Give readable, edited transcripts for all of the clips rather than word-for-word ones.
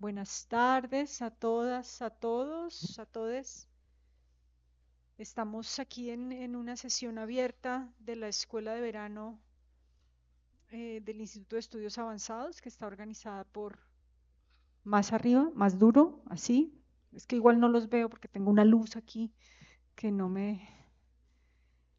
Buenas tardes a todas, a todos, a todes. Estamos aquí en una sesión abierta de la Escuela de Verano del Instituto de Estudios Avanzados, que está organizada por más arriba, más duro, así. Es que igual no los veo porque tengo una luz aquí que no me...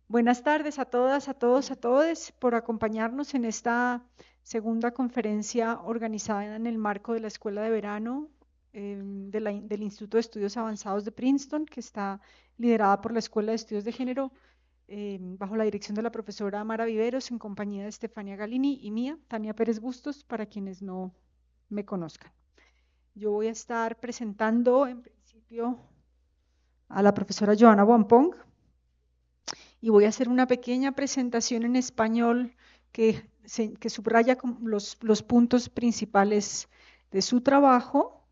Buenas tardes a todas, a todos, a todes, por acompañarnos en esta segunda conferencia organizada en el marco de la Escuela de Verano del Instituto de Estudios Avanzados de Princeton, que está liderada por la Escuela de Estudios de Género, bajo la dirección de la profesora Mara Viveros, en compañía de Estefania Galini y mía, Tania Pérez Bustos, para quienes no me conozcan. Yo voy a estar presentando, en principio, a la profesora Joana Wampong, y voy a hacer una pequeña presentación en español que subraya los puntos principales de su trabajo.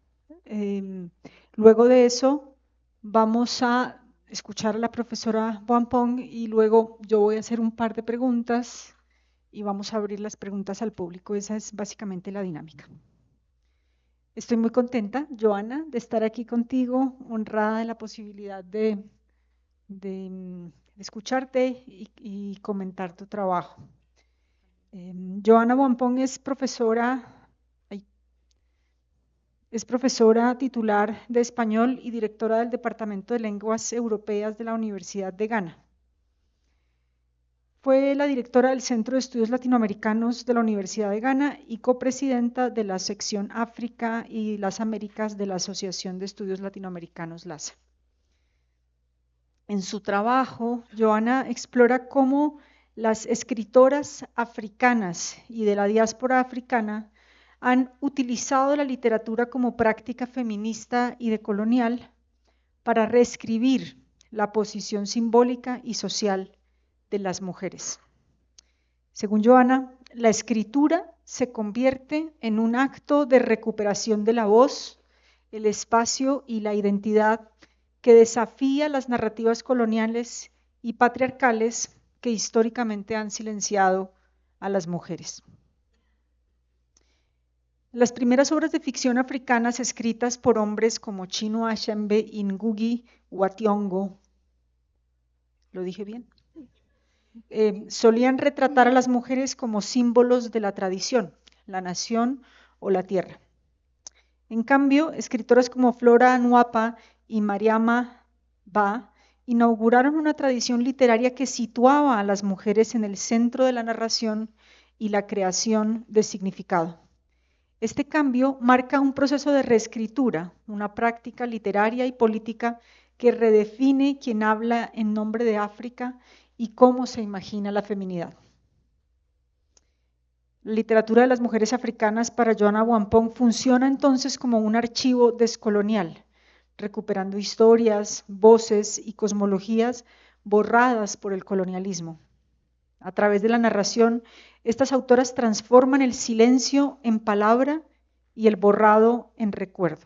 Luego de eso vamos a escuchar a la profesora Wampong y luego yo voy a hacer un par de preguntas y vamos a abrir las preguntas al público. Esa es básicamente la dinámica. Estoy muy contenta, Joana, de estar aquí contigo, honrada de la posibilidad de escucharte y comentar tu trabajo. Joana Wampong es profesora titular de español y directora del Departamento de Lenguas Europeas de la Universidad de Ghana. Fue la directora del Centro de Estudios Latinoamericanos de la Universidad de Ghana y copresidenta de la sección África y las Américas de la Asociación de Estudios Latinoamericanos, LASA. En su trabajo, Joana explora cómo las escritoras africanas y de la diáspora africana han utilizado la literatura como práctica feminista y decolonial para reescribir la posición simbólica y social de las mujeres. Según Joana, la escritura se convierte en un acto de recuperación de la voz, el espacio y la identidad que desafía las narrativas coloniales y patriarcales que históricamente han silenciado a las mujeres. Las primeras obras de ficción africanas escritas por hombres como Chinua Achebe y Ngugi wa Thiong'o, ¿lo dije bien? Solían retratar a las mujeres como símbolos de la tradición, la nación o la tierra. En cambio, escritoras como Flora Nwapa y Mariama Ba inauguraron una tradición literaria que situaba a las mujeres en el centro de la narración y la creación de significado. Este cambio marca un proceso de reescritura, una práctica literaria y política que redefine quién habla en nombre de África y cómo se imagina la feminidad. La literatura de las mujeres africanas para Joana Wampong funciona entonces como un archivo descolonial, recuperando historias, voces y cosmologías borradas por el colonialismo. A través de la narración, estas autoras transforman el silencio en palabra y el borrado en recuerdo.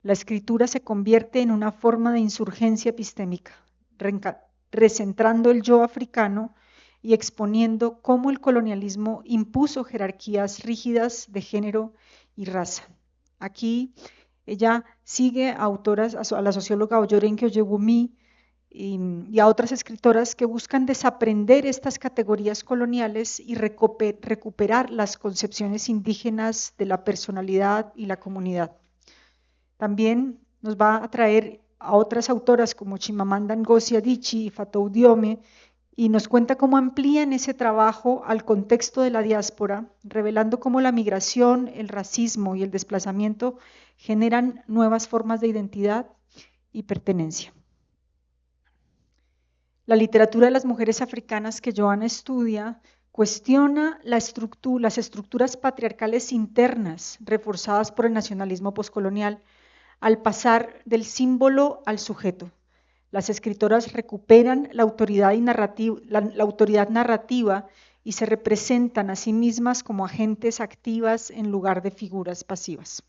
La escritura se convierte en una forma de insurgencia epistémica, recentrando el yo africano y exponiendo cómo el colonialismo impuso jerarquías rígidas de género y raza. Aquí ella sigue a autoras, a la socióloga Oyorenke Oyewumi y a otras escritoras que buscan desaprender estas categorías coloniales y recuperar las concepciones indígenas de la personalidad y la comunidad. También nos va a traer a otras autoras como Chimamanda Ngozi Adichie y Fatou Diome, y nos cuenta cómo amplían ese trabajo al contexto de la diáspora, revelando cómo la migración, el racismo y el desplazamiento generan nuevas formas de identidad y pertenencia. La literatura de las mujeres africanas que Joana estudia cuestiona las estructuras patriarcales internas reforzadas por el nacionalismo poscolonial al pasar del símbolo al sujeto. Las escritoras recuperan la autoridad narrativa y se representan a sí mismas como agentes activas en lugar de figuras pasivas.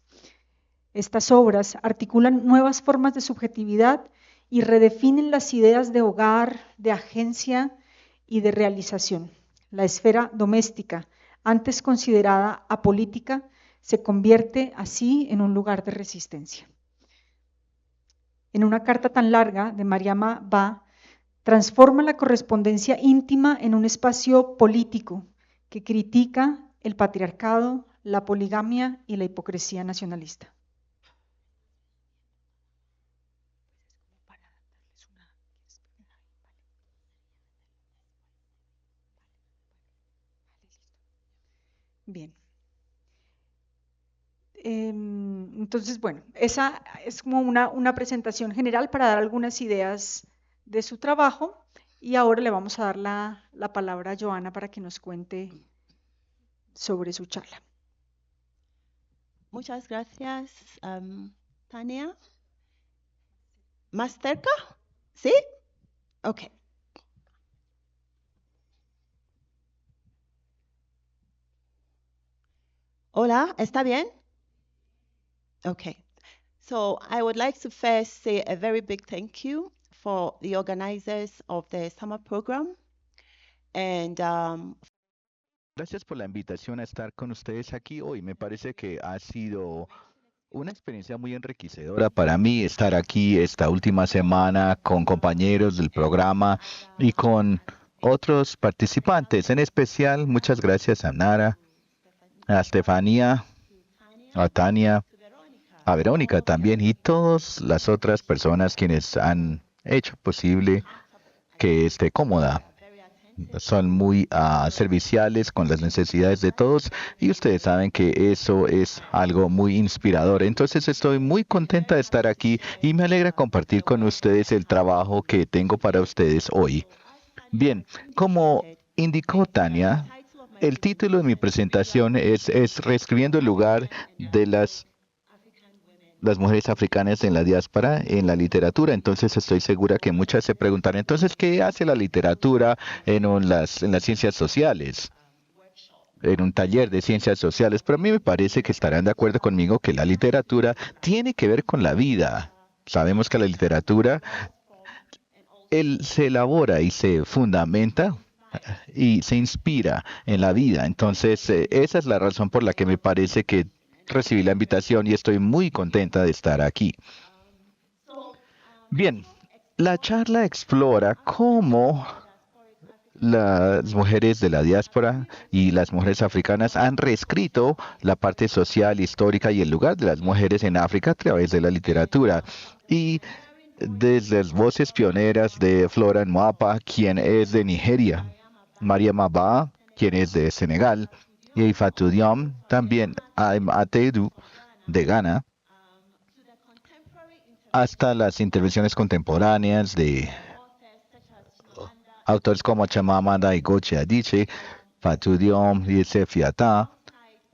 Estas obras articulan nuevas formas de subjetividad y redefinen las ideas de hogar, de agencia y de realización. La esfera doméstica, antes considerada apolítica, se convierte así en un lugar de resistencia. En una carta tan larga de Mariama Ba, transforma la correspondencia íntima en un espacio político que critica el patriarcado, la poligamia y la hipocresía nacionalista. Bien. Entonces, bueno, esa es como una presentación general para dar algunas ideas de su trabajo y ahora le vamos a dar la palabra a Joana para que nos cuente sobre su charla. Muchas gracias, Tania. ¿Más cerca? ¿Sí? Ok. Hola, ¿está bien? Okay. So I would like to first say a very big thank you for the organizers of the summer program. And Gracias por la invitación a estar con ustedes aquí hoy. Me parece que ha sido una experiencia muy enriquecedora para mí estar aquí esta última semana con compañeros del programa y con otros participantes. En especial, muchas gracias a Nara, a Estefanía, a Tania, a Verónica también y todas las otras personas quienes han hecho posible que esté cómoda. Son muy serviciales con las necesidades de todos y ustedes saben que eso es algo muy inspirador. Entonces estoy muy contenta de estar aquí y me alegra compartir con ustedes el trabajo que tengo para ustedes hoy. Bien, como indicó Tania, el título de mi presentación es Reescribiendo el lugar de las mujeres africanas en la diáspora, en la literatura. Entonces estoy segura que muchas se preguntarán, entonces, ¿qué hace la literatura en las ciencias sociales? En un taller de ciencias sociales. Pero a mí me parece que estarán de acuerdo conmigo que la literatura tiene que ver con la vida. Sabemos que la literatura se elabora y se fundamenta y se inspira en la vida. Entonces, esa es la razón por la que me parece que recibí la invitación y estoy muy contenta de estar aquí. Bien, la charla explora cómo las mujeres de la diáspora y las mujeres africanas han reescrito la parte social, histórica y el lugar de las mujeres en África a través de la literatura. Y desde las voces pioneras de Flora Nwapa, quien es de Nigeria, Mariama Ba, quien es de Senegal, y Fatou Diom, también Atedu, de Ghana, hasta las intervenciones contemporáneas de autores como Chimamanda Ngozi Adichie, Fatou Diom, Yusuf Yatta,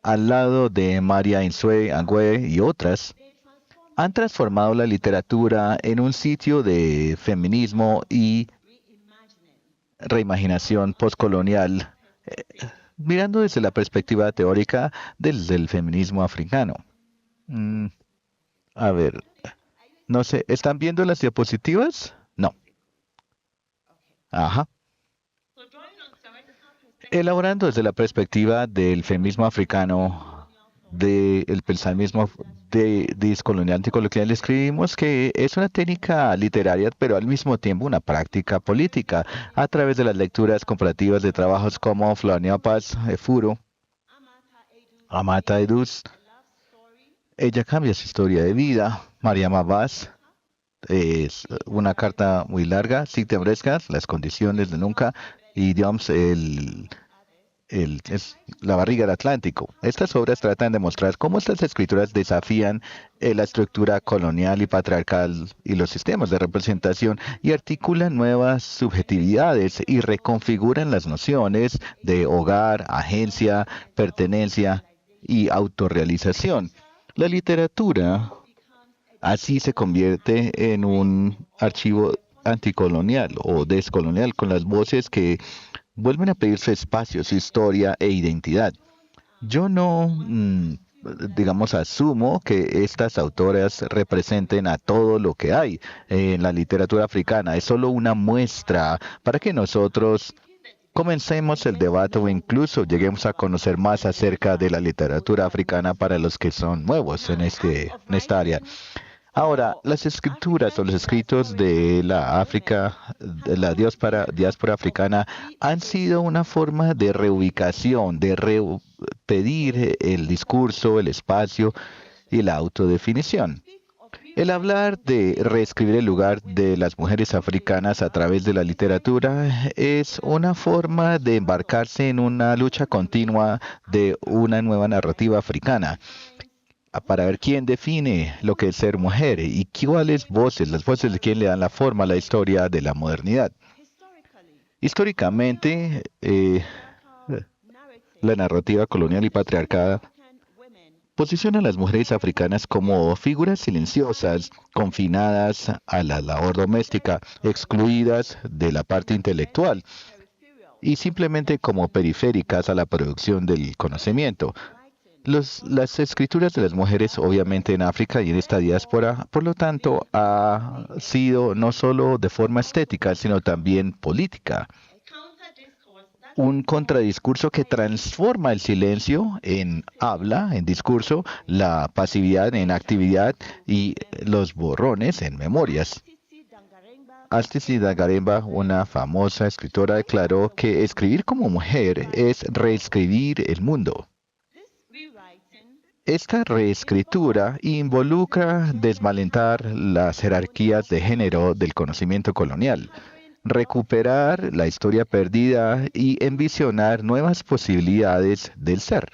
al lado de Maria Insue Angwe y otras, han transformado la literatura en un sitio de feminismo y reimaginación postcolonial, mirando desde la perspectiva teórica del feminismo africano. A ver, no sé, ¿están viendo las diapositivas? No. Ajá. Elaborando desde la perspectiva del feminismo africano, del pensamiento de descolonial anticolonial, escribimos que es una técnica literaria, pero al mismo tiempo una práctica política, a través de las lecturas comparativas de trabajos como Flora Paz, Efuro, Amata Edus. Ella cambia su historia de vida. Mariama Bas es una carta muy larga. Sitem Rescas, las condiciones de nunca. Y Dioms, es la barriga del Atlántico. Estas obras tratan de mostrar cómo estas escrituras desafían la estructura colonial y patriarcal y los sistemas de representación y articulan nuevas subjetividades y reconfiguran las nociones de hogar, agencia, pertenencia y autorrealización. La literatura así se convierte en un archivo anticolonial o descolonial con las voces que vuelven a pedir su espacio, su historia e identidad. Yo no, digamos, asumo que estas autoras representen a todo lo que hay en la literatura africana. Es solo una muestra para que nosotros comencemos el debate o incluso lleguemos a conocer más acerca de la literatura africana para los que son nuevos en esta área. Ahora, las escrituras o los escritos de la África, de la diáspora africana, han sido una forma de reubicación, de pedir el discurso, el espacio y la autodefinición. El hablar de reescribir el lugar de las mujeres africanas a través de la literatura es una forma de embarcarse en una lucha continua de una nueva narrativa africana para ver quién define lo que es ser mujer y cuáles voces, las voces de quién le dan la forma a la historia de la modernidad. Históricamente, la narrativa colonial y patriarcada posiciona a las mujeres africanas como figuras silenciosas, confinadas a la labor doméstica, excluidas de la parte intelectual y simplemente como periféricas a la producción del conocimiento. Las escrituras de las mujeres, obviamente en África y en esta diáspora, por lo tanto, ha sido no solo de forma estética, sino también política. Un contradiscurso que transforma el silencio en habla, en discurso, la pasividad en actividad y los borrones en memorias. Astisi Dangaremba, una famosa escritora, declaró que escribir como mujer es reescribir el mundo. Esta reescritura involucra desvalentar las jerarquías de género del conocimiento colonial, recuperar la historia perdida y envisionar nuevas posibilidades del ser.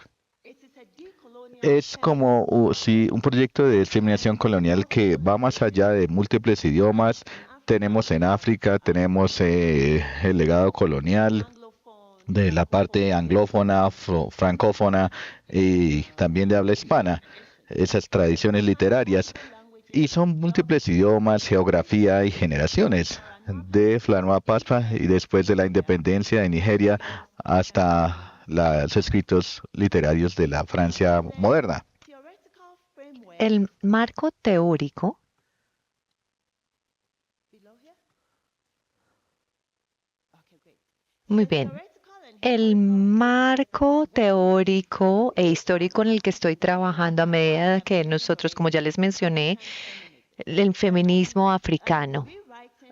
Es como un proyecto de discriminación colonial que va más allá de múltiples idiomas. Tenemos en África, tenemos el legado colonial de la parte anglófona, francófona y también de habla hispana, esas tradiciones literarias. Y son múltiples idiomas, geografía y generaciones. De Flanoa Paspa y después de la independencia de Nigeria hasta los escritos literarios de la Francia moderna. El marco teórico muy bien. El marco teórico e histórico en el que estoy trabajando a medida que nosotros, como ya les mencioné, el feminismo africano.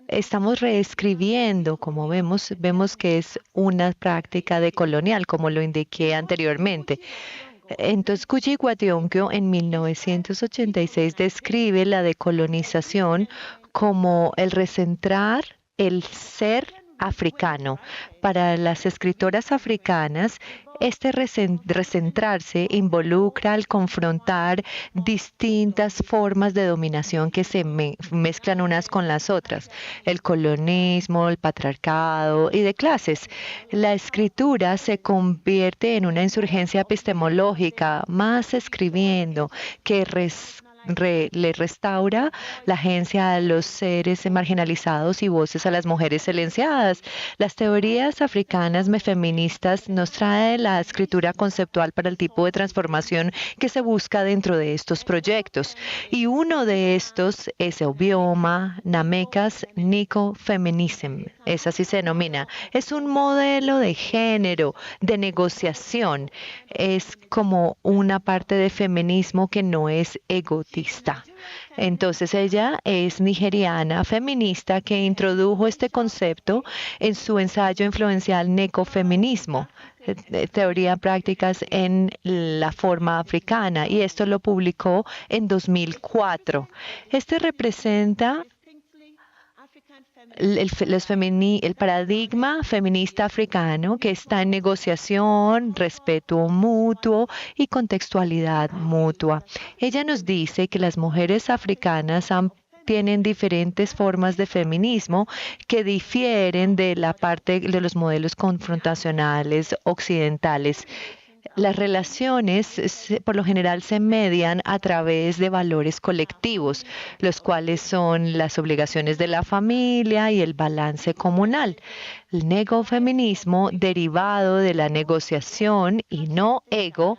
Estamos reescribiendo, como vemos que es una práctica decolonial, como lo indiqué anteriormente. Entonces, Kuji Guationkyo en 1986 describe la decolonización como el recentrar el ser africano. Para las escritoras africanas, este recentrarse involucra al confrontar distintas formas de dominación que se mezclan unas con las otras, el colonialismo, el patriarcado y de clases. La escritura se convierte en una insurgencia epistemológica, más escribiendo que le restaura la agencia a los seres marginalizados y voces a las mujeres silenciadas. Las teorías africanas feministas nos trae la escritura conceptual para el tipo de transformación que se busca dentro de estos proyectos. Y uno de estos es Obioma, Namekas, Nico Feminism. Es así se denomina. Es un modelo de género, de negociación. Es como una parte de feminismo que no es egotista. Entonces ella es nigeriana feminista que introdujo este concepto en su ensayo influencial Necofeminismo, teoría prácticas en la forma africana, y esto lo publicó en 2004. Este representa el paradigma feminista africano que está en negociación, respeto mutuo y contextualidad mutua. Ella nos dice que las mujeres africanas tienen diferentes formas de feminismo que difieren de la parte de los modelos confrontacionales occidentales. Las relaciones por lo general se median a través de valores colectivos, los cuales son las obligaciones de la familia y el balance comunal. El negofeminismo, derivado de la negociación y no ego,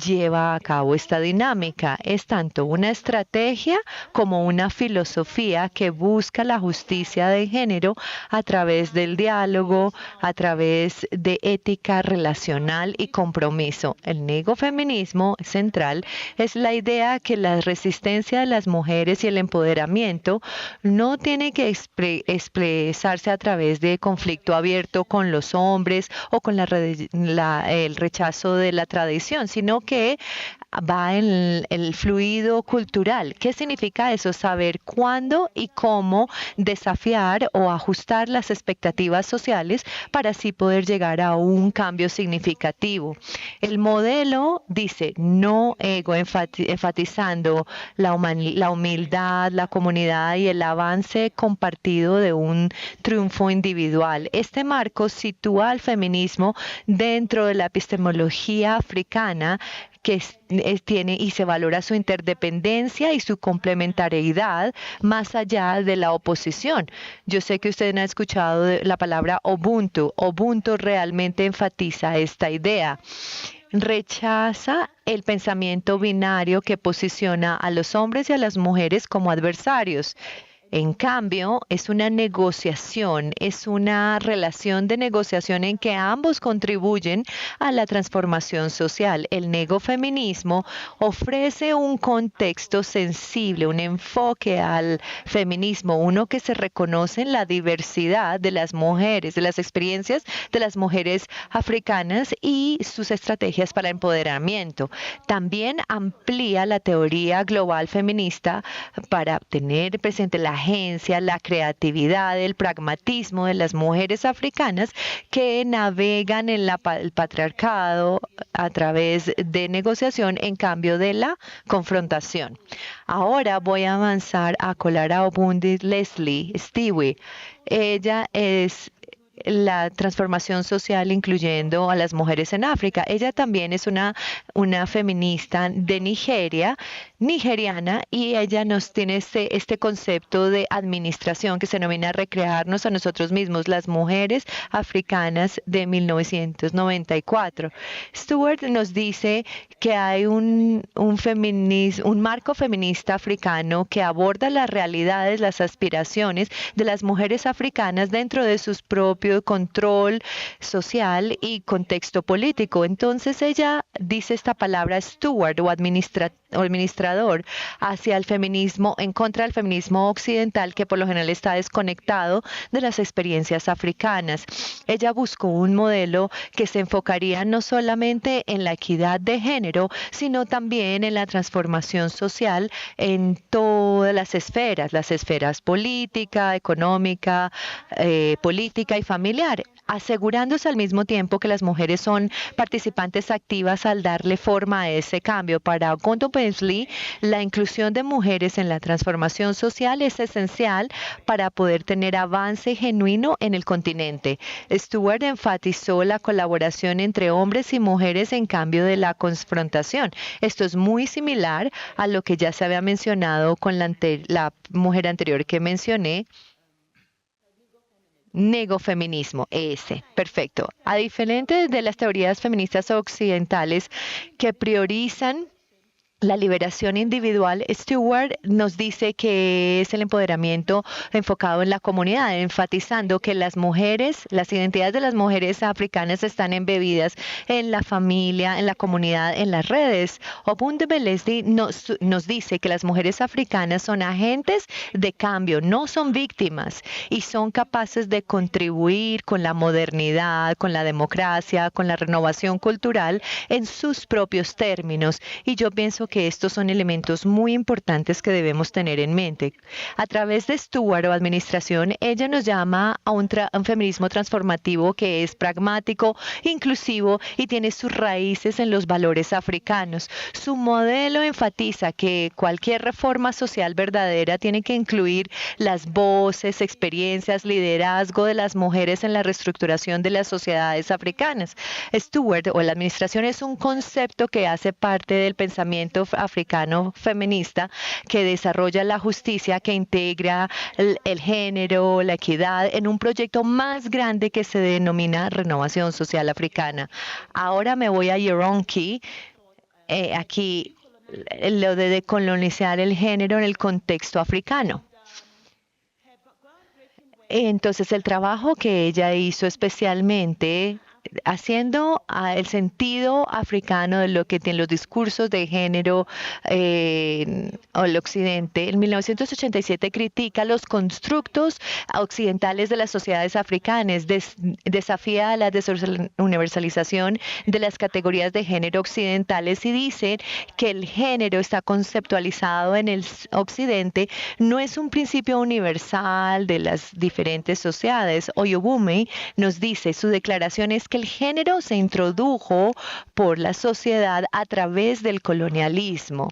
lleva a cabo esta dinámica. Es tanto una estrategia como una filosofía que busca la justicia de género a través del diálogo, a través de ética relacional y compromiso. El negofeminismo central es la idea que la resistencia de las mujeres y el empoderamiento no tiene que expresarse a través de conflicto abierto con los hombres o con el rechazo de la tradición, sino que va en el fluido cultural. ¿Qué significa eso? Saber cuándo y cómo desafiar o ajustar las expectativas sociales para así poder llegar a un cambio significativo. El modelo dice no ego, enfatizando la humildad, la comunidad y el avance compartido de un triunfo individual. Este marco sitúa al feminismo dentro de la epistemología africana que tiene y se valora su interdependencia y su complementariedad más allá de la oposición. Yo sé que ustedes han escuchado la palabra Ubuntu. Ubuntu realmente enfatiza esta idea. Rechaza el pensamiento binario que posiciona a los hombres y a las mujeres como adversarios. En cambio, es una negociación, es una relación de negociación en que ambos contribuyen a la transformación social. El negofeminismo ofrece un contexto sensible, un enfoque al feminismo, uno que se reconoce en la diversidad de las mujeres, de las experiencias de las mujeres africanas y sus estrategias para empoderamiento. También amplía la teoría global feminista para tener presente la agencia, la creatividad, el pragmatismo de las mujeres africanas que navegan en el patriarcado a través de negociación en cambio de la confrontación. Ahora voy a avanzar a Kolara Obundi Leslie Stiwi. Ella es la transformación social incluyendo a las mujeres en África. Ella también es una feminista de Nigeria, nigeriana, y ella nos tiene este concepto de administración que se denomina recrearnos a nosotros mismos, las mujeres africanas de 1994. Stewart nos dice que hay un marco feminista africano que aborda las realidades, las aspiraciones de las mujeres africanas dentro de sus propios control social y contexto político. Entonces ella dice esta palabra steward o administrador hacia el feminismo, en contra del feminismo occidental que por lo general está desconectado de las experiencias africanas. Ella buscó un modelo que se enfocaría no solamente en la equidad de género, sino también en la transformación social en todas las esferas política, económica, política y familiar, asegurándose al mismo tiempo que las mujeres son participantes activas al darle forma a ese cambio. Para Gonto Bensley, la inclusión de mujeres en la transformación social es esencial para poder tener avance genuino en el continente. Stewart enfatizó la colaboración entre hombres y mujeres en cambio de la confrontación. Esto es muy similar a lo que ya se había mencionado con la mujer anterior que mencioné, negofeminismo, ese, perfecto. A diferencia de las teorías feministas occidentales que priorizan la liberación individual, Stewart nos dice que es el empoderamiento enfocado en la comunidad, enfatizando que las mujeres, las identidades de las mujeres africanas están embebidas en la familia, en la comunidad, en las redes. Opunde Belesdi nos dice que las mujeres africanas son agentes de cambio, no son víctimas y son capaces de contribuir con la modernidad, con la democracia, con la renovación cultural en sus propios términos. Y yo pienso que estos son elementos muy importantes que debemos tener en mente. A través de Stewart o administración, ella nos llama a un feminismo transformativo que es pragmático, inclusivo y tiene sus raíces en los valores africanos. Su modelo enfatiza que cualquier reforma social verdadera tiene que incluir las voces, experiencias, liderazgo de las mujeres en la reestructuración de las sociedades africanas. Stewart o la administración es un concepto que hace parte del pensamiento africano feminista que desarrolla la justicia, que integra el género, la equidad en un proyecto más grande que se denomina Renovación Social Africana. Ahora me voy a Yoronki. Aquí lo de decolonizar el género en el contexto africano. Entonces, el trabajo que ella hizo especialmente haciendo el sentido africano de lo que tienen los discursos de género o el occidente. En 1987 critica los constructos occidentales de las sociedades africanas, desafía la desuniversalización de las categorías de género occidentales y dice que el género está conceptualizado en el occidente, no es un principio universal de las diferentes sociedades. Oyobumi nos dice, su declaración es que el género se introdujo por la sociedad a través del colonialismo.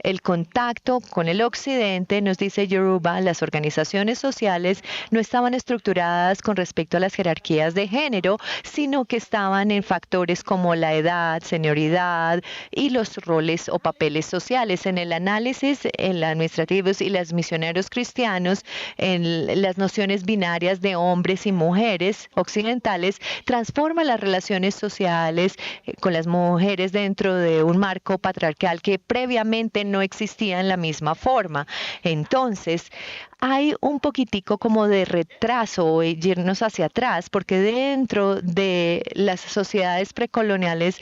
El contacto con el occidente, nos dice Yoruba, las organizaciones sociales no estaban estructuradas con respecto a las jerarquías de género, sino que estaban en factores como la edad, senioridad y los roles o papeles sociales. En el análisis, en los administrativos y los misioneros cristianos, en las nociones binarias de hombres y mujeres occidentales, transforma las relaciones sociales con las mujeres dentro de un marco patriarcal que previamente no existía en la misma forma. Entonces, hay un poquitico como de retraso o irnos hacia atrás, porque dentro de las sociedades precoloniales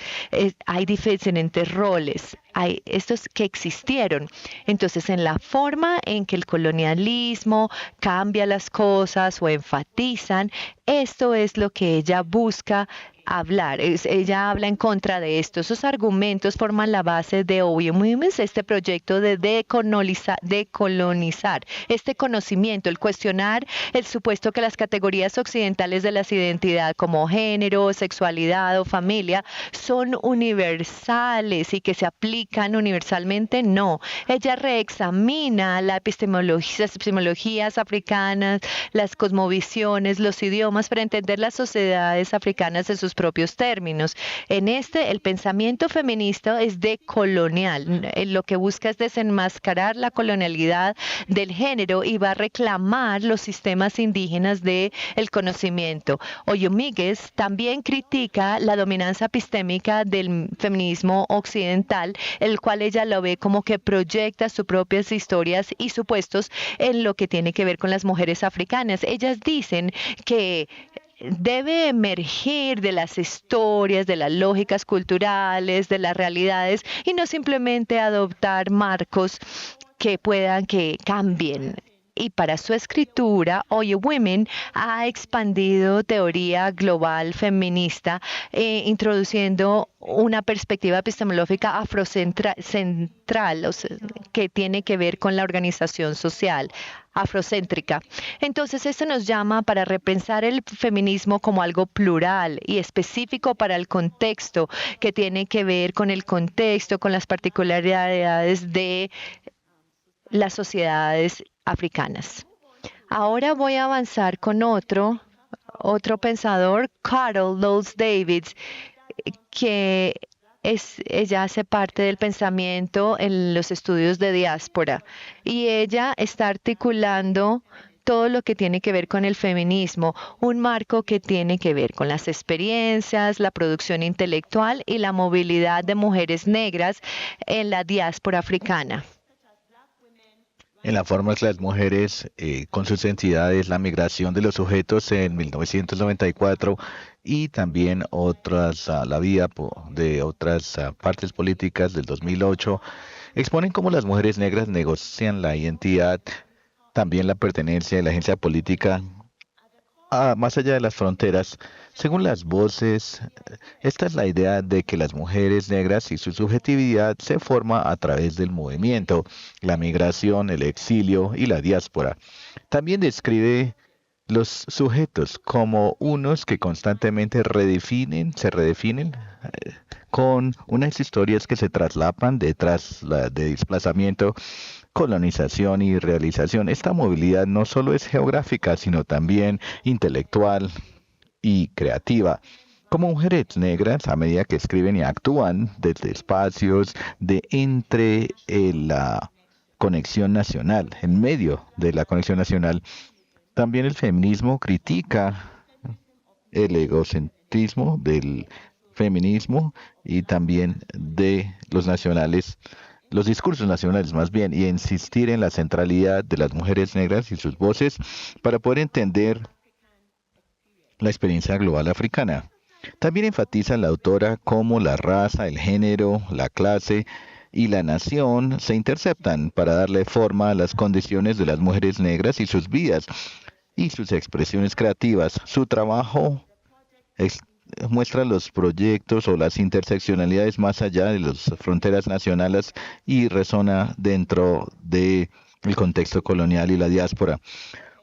hay diferentes roles. Hay estos que existieron. Entonces, en la forma en que el colonialismo cambia las cosas o enfatizan, esto es lo que ella busca hablar. Ella habla en contra de esto. Esos argumentos forman la base de Oyewumi's, este proyecto de decolonizar este conocimiento, el cuestionar el supuesto que las categorías occidentales de las identidades como género, sexualidad o familia son universales y que se aplican universalmente. No. Ella reexamina las epistemologías africanas, las cosmovisiones, los idiomas para entender las sociedades africanas en sus propios términos. En el pensamiento feminista es decolonial. Lo que busca es desenmascarar la colonialidad del género y va a reclamar los sistemas indígenas del conocimiento. Oyomíguez también critica la dominancia epistémica del feminismo occidental, el cual ella lo ve como que proyecta sus propias historias y supuestos en lo que tiene que ver con las mujeres africanas. Ellas dicen que debe emergir de las historias, de las lógicas culturales, de las realidades y no simplemente adoptar marcos que cambien. Y para su escritura, Oyewumi ha expandido teoría global feminista, introduciendo una perspectiva epistemológica afrocentral, que tiene que ver con la organización social afrocéntrica. Entonces, esto nos llama para repensar el feminismo como algo plural y específico para el contexto, que tiene que ver con el contexto, con las particularidades de las sociedades africanas. Ahora voy a avanzar con otro pensador, Carol Loves Davids, que ella hace parte del pensamiento en los estudios de diáspora y ella está articulando todo lo que tiene que ver con el feminismo, un marco que tiene que ver con las experiencias, la producción intelectual y la movilidad de mujeres negras en la diáspora africana. En la forma que las mujeres con sus entidades, la migración de los sujetos en 1994 y también la vía de otras partes políticas del 2008, exponen cómo las mujeres negras negocian la identidad, también la pertenencia de la agencia política más allá de las fronteras. Según las voces, esta es la idea de que las mujeres negras y su subjetividad se forma a través del movimiento, la migración, el exilio y la diáspora. También describe los sujetos como unos que constantemente se redefinen con unas historias que se traslapan de desplazamiento, colonización y realización. Esta movilidad no solo es geográfica, sino también intelectual y creativa. Como mujeres negras, a medida que escriben y actúan desde espacios de entre la conexión nacional, en medio de la conexión nacional, también el feminismo critica el egocentrismo del feminismo y también de los nacionales, los discursos nacionales más bien, y insistir en la centralidad de las mujeres negras y sus voces para poder entender la experiencia global africana. También enfatiza la autora cómo la raza, el género, la clase y la nación se interceptan para darle forma a las condiciones de las mujeres negras y sus vidas y sus expresiones creativas. Su trabajo ex- muestra los proyectos o las interseccionalidades más allá de las fronteras nacionales y resona dentro del contexto colonial y la diáspora.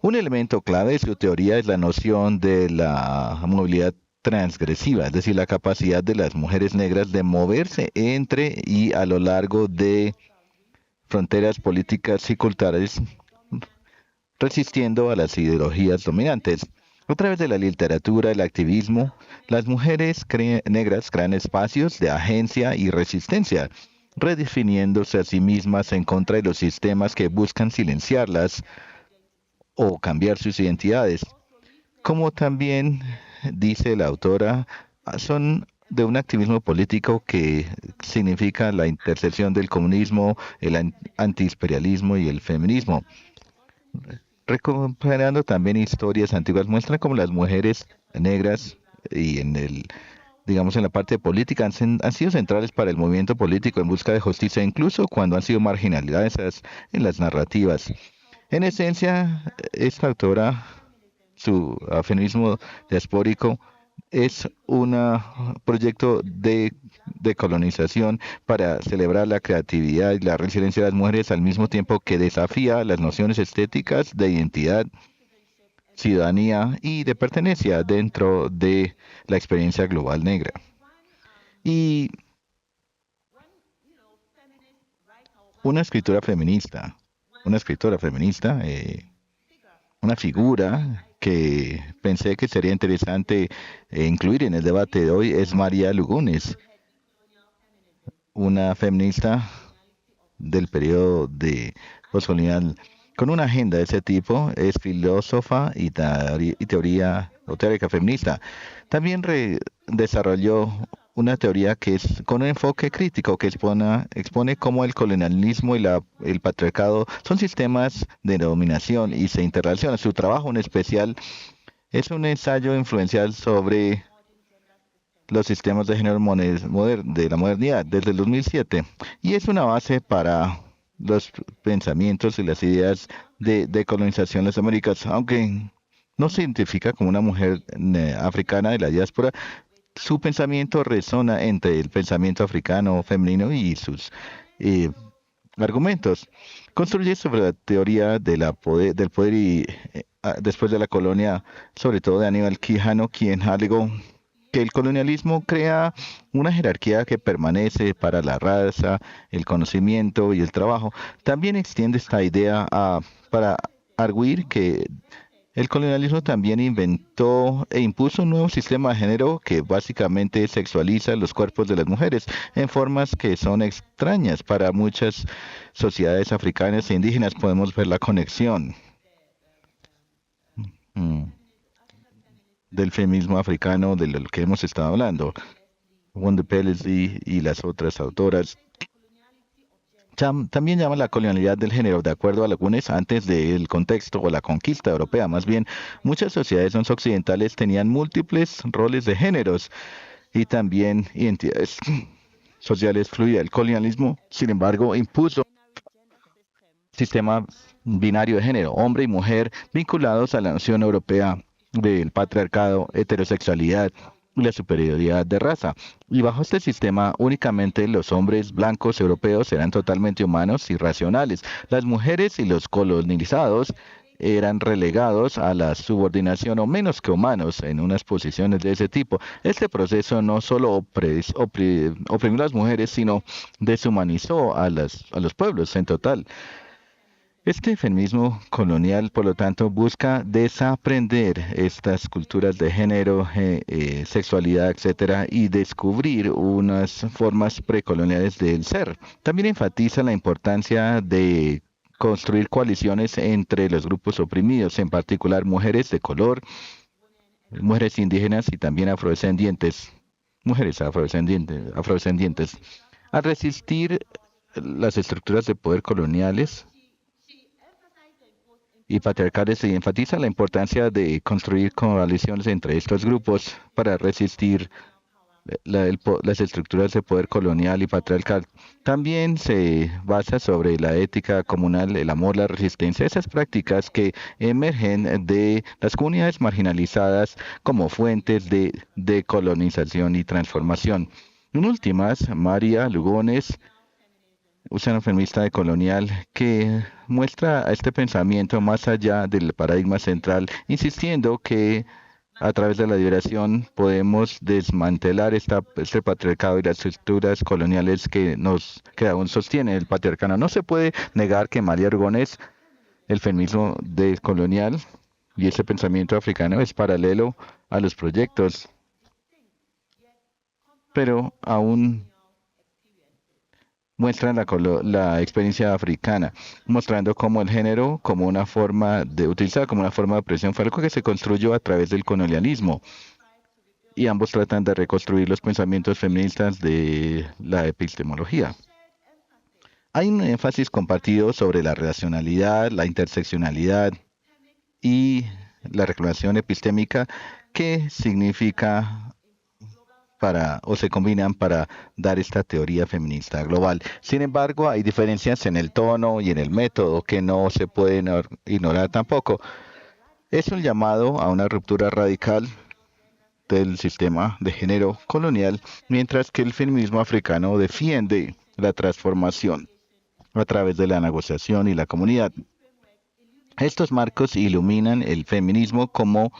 Un elemento clave de su teoría es la noción de la movilidad transgresiva, es decir, la capacidad de las mujeres negras de moverse entre y a lo largo de fronteras políticas y culturales, resistiendo a las ideologías dominantes. A través de la literatura, el activismo, las mujeres negras crean espacios de agencia y resistencia, redefiniéndose a sí mismas en contra de los sistemas que buscan silenciarlas o cambiar sus identidades. Como también dice la autora, son de un activismo político que significa la intersección del comunismo, el antiimperialismo y el feminismo. Recuperando también historias antiguas, muestran cómo las mujeres negras y digamos, en la parte política han sido centrales para el movimiento político en busca de justicia, incluso cuando han sido marginalizadas en las narrativas. En esencia, esta autora, su feminismo diaspórico, es un proyecto de colonización para celebrar la creatividad y la resiliencia de las mujeres al mismo tiempo que desafía las nociones estéticas de identidad, ciudadanía y de pertenencia dentro de la experiencia global negra. Y una escritora feminista, una figura que pensé que sería interesante incluir en el debate de hoy es María Lugones, una feminista del periodo de postcolonial con una agenda de ese tipo, es filósofa y teoría o teórica feminista. También desarrolló una teoría que es con un enfoque crítico que expone cómo el colonialismo y el patriarcado son sistemas de dominación y se interrelacionan. Su trabajo en especial es un ensayo influencial sobre los sistemas de género de la modernidad desde el 2007 y es una base para los pensamientos y las ideas de colonización en las Américas, aunque no se identifica como una mujer africana de la diáspora. Su pensamiento resona entre el pensamiento africano femenino y sus eh, argumentos. Construye sobre la teoría del poder y después de la colonia, sobre todo de Aníbal Quijano, quien alegó que el colonialismo crea una jerarquía que permanece para la raza, el conocimiento y el trabajo. También extiende esta idea para arguir que el colonialismo también inventó e impuso un nuevo sistema de género que básicamente sexualiza los cuerpos de las mujeres en formas que son extrañas para muchas sociedades africanas e indígenas. Podemos ver la conexión mm, del feminismo africano de lo que hemos estado hablando. Wanda Pellesly y las otras autoras también llama la colonialidad del género, de acuerdo a algunos, antes del contexto o la conquista europea. Más bien, muchas sociedades no occidentales tenían múltiples roles de géneros y también identidades sociales fluidas. El colonialismo, sin embargo, impuso un sistema binario de género, hombre y mujer, vinculados a la nación europea del patriarcado, heterosexualidad y la superioridad de raza. Y bajo este sistema, únicamente los hombres blancos europeos eran totalmente humanos y racionales. Las mujeres y los colonizados eran relegados a la subordinación o menos que humanos en unas posiciones de ese tipo. Este proceso no solo oprimió a las mujeres, sino deshumanizó a a los pueblos en total. Este feminismo colonial, por lo tanto, busca desaprender estas culturas de género, sexualidad, etcétera, y descubrir unas formas precoloniales del ser. También enfatiza la importancia de construir coaliciones entre los grupos oprimidos, en particular mujeres de color, mujeres indígenas y también afrodescendientes, mujeres afrodescendientes, a resistir las estructuras de poder coloniales y patriarcales y enfatiza la importancia de construir coaliciones entre estos grupos para resistir las estructuras de poder colonial y patriarcal. También se basa sobre la ética comunal, el amor, la resistencia, esas prácticas que emergen de las comunidades marginalizadas como fuentes de colonización y transformación. En últimas, María Lugones usa una feminista decolonial que muestra a este pensamiento más allá del paradigma central, insistiendo que a través de la liberación podemos desmantelar este patriarcado y las estructuras coloniales que aún sostienen el patriarcado. No se puede negar que María Lugones, el feminismo decolonial y ese pensamiento africano es paralelo a los proyectos, pero aún muestran la experiencia africana, mostrando cómo el género, como una forma de utilizar como una forma de opresión, fue algo que se construyó a través del colonialismo. Y ambos tratan de reconstruir los pensamientos feministas de la epistemología. Hay un énfasis compartido sobre la relacionalidad, la interseccionalidad y la reclamación epistémica que significa o se combinan para dar esta teoría feminista global. Sin embargo, hay diferencias en el tono y en el método que no se pueden ignorar tampoco. Es un llamado a una ruptura radical del sistema de género colonial, mientras que el feminismo africano defiende la transformación a través de la negociación y la comunidad. Estos marcos iluminan el feminismo como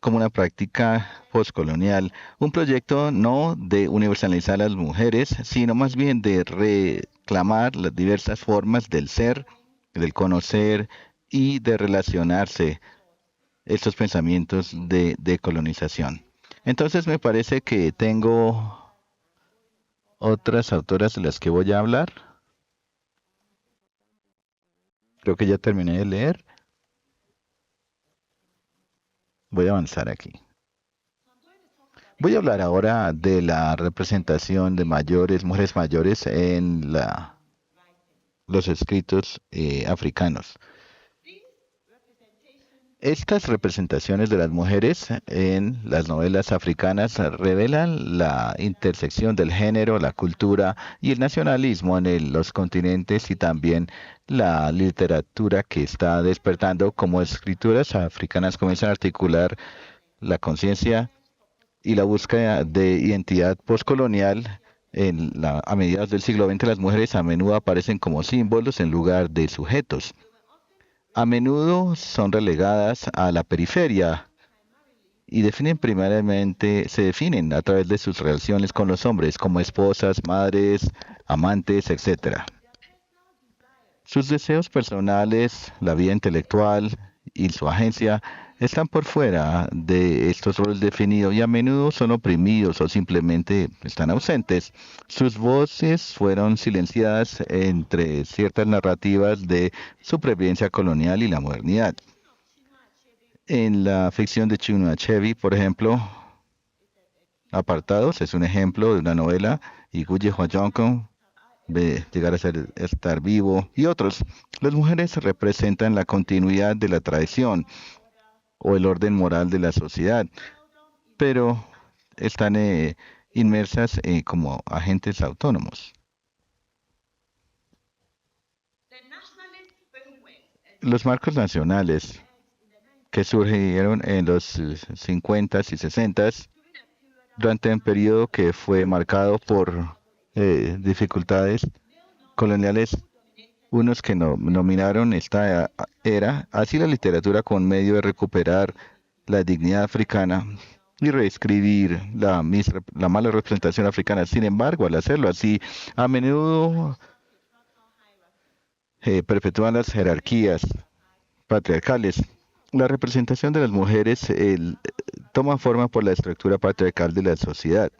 una práctica postcolonial, un proyecto no de universalizar a las mujeres, sino más bien de reclamar las diversas formas del ser, del conocer y de relacionarse, estos pensamientos de colonización. Entonces me parece que tengo otras autoras de las que voy a hablar. Creo que ya terminé de leer. Voy a avanzar aquí. Voy a hablar ahora de la representación de mujeres mayores en los escritos africanos. Estas representaciones de las mujeres en las novelas africanas revelan la intersección del género, la cultura y el nacionalismo en los continentes y también la literatura que está despertando como escrituras africanas comienzan a articular la conciencia y la búsqueda de identidad postcolonial. A mediados del siglo XX las mujeres a menudo aparecen como símbolos en lugar de sujetos. A menudo son relegadas a la periferia y se definen a través de sus relaciones con los hombres como esposas, madres, amantes, etc. Sus deseos personales, la vida intelectual y su agencia están por fuera de estos roles definidos y a menudo son oprimidos o simplemente están ausentes. Sus voces fueron silenciadas entre ciertas narrativas de supervivencia colonial y la modernidad. En la ficción de Chinua Achebe, por ejemplo, Apartados es un ejemplo de una novela, y Guye Huayonko, de llegar a estar vivo, y otros. Las mujeres representan la continuidad de la tradición o el orden moral de la sociedad, pero están inmersas como agentes autónomos. los marcos nacionales que surgieron en los 50s y 60s durante un periodo que fue marcado por dificultades coloniales, unos que nominaron esta era, así la literatura con medio de recuperar la dignidad africana y reescribir la mala representación africana. Sin embargo, al hacerlo así, a menudo perpetúan las jerarquías patriarcales. La representación de las mujeres toma forma por la estructura patriarcal de la sociedad.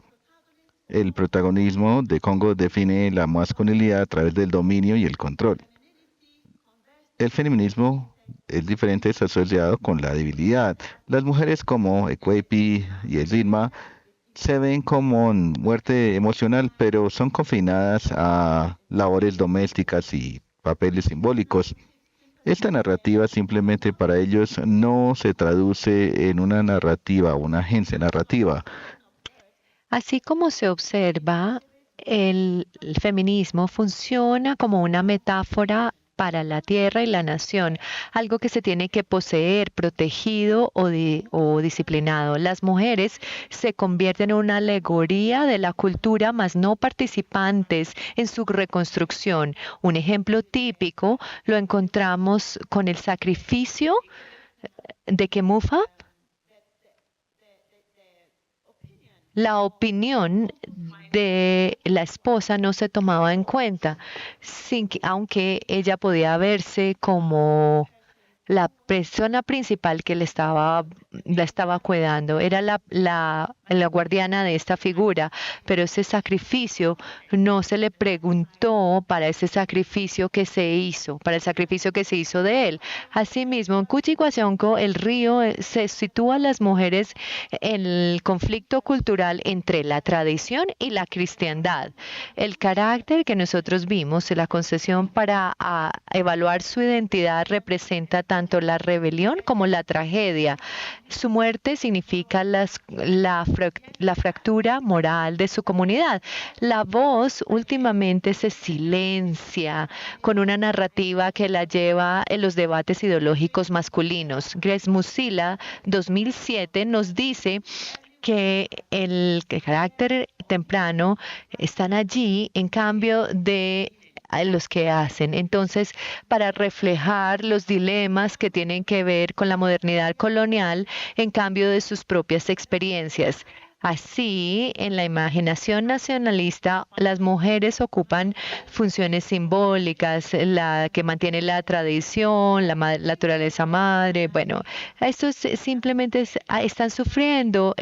El protagonismo de Congo define la masculinidad a través del dominio y el control. El feminismo es diferente, es asociado con la debilidad. Las mujeres como Ekwepi y Ezima se ven como muerte emocional, pero son confinadas a labores domésticas y papeles simbólicos. Esta narrativa simplemente para ellos no se traduce en una narrativa, una agencia narrativa. Así como se observa, el feminismo funciona como una metáfora para la tierra y la nación, algo que se tiene que poseer, protegido o disciplinado. Las mujeres se convierten en una alegoría de la cultura, mas no participantes en su reconstrucción. Un ejemplo típico lo encontramos con el sacrificio de Kemufa. La opinión de la esposa no se tomaba en cuenta, aunque ella podía verse como la persona principal que la estaba cuidando. Era la guardiana de esta figura, pero ese sacrificio no se le preguntó para ese sacrificio que se hizo, para el sacrificio que se hizo de él. Asimismo, en Cuchiguacionco, el río se sitúa a las mujeres en el conflicto cultural entre la tradición y la cristiandad. El carácter que nosotros vimos, la concesión para evaluar su identidad, representa tanto la rebelión como la tragedia. Su muerte significa la fractura moral de su comunidad. La voz últimamente se silencia con una narrativa que la lleva en los debates ideológicos masculinos. Grace Musila, 2007, nos dice que el carácter temprano están allí en cambio de los que hacen. Entonces, para reflejar los dilemas que tienen que ver con la modernidad colonial en cambio de sus propias experiencias. Así, en la imaginación nacionalista, las mujeres ocupan funciones simbólicas, la que mantiene la tradición, la naturaleza madre. Bueno, estos simplemente están sufriendo,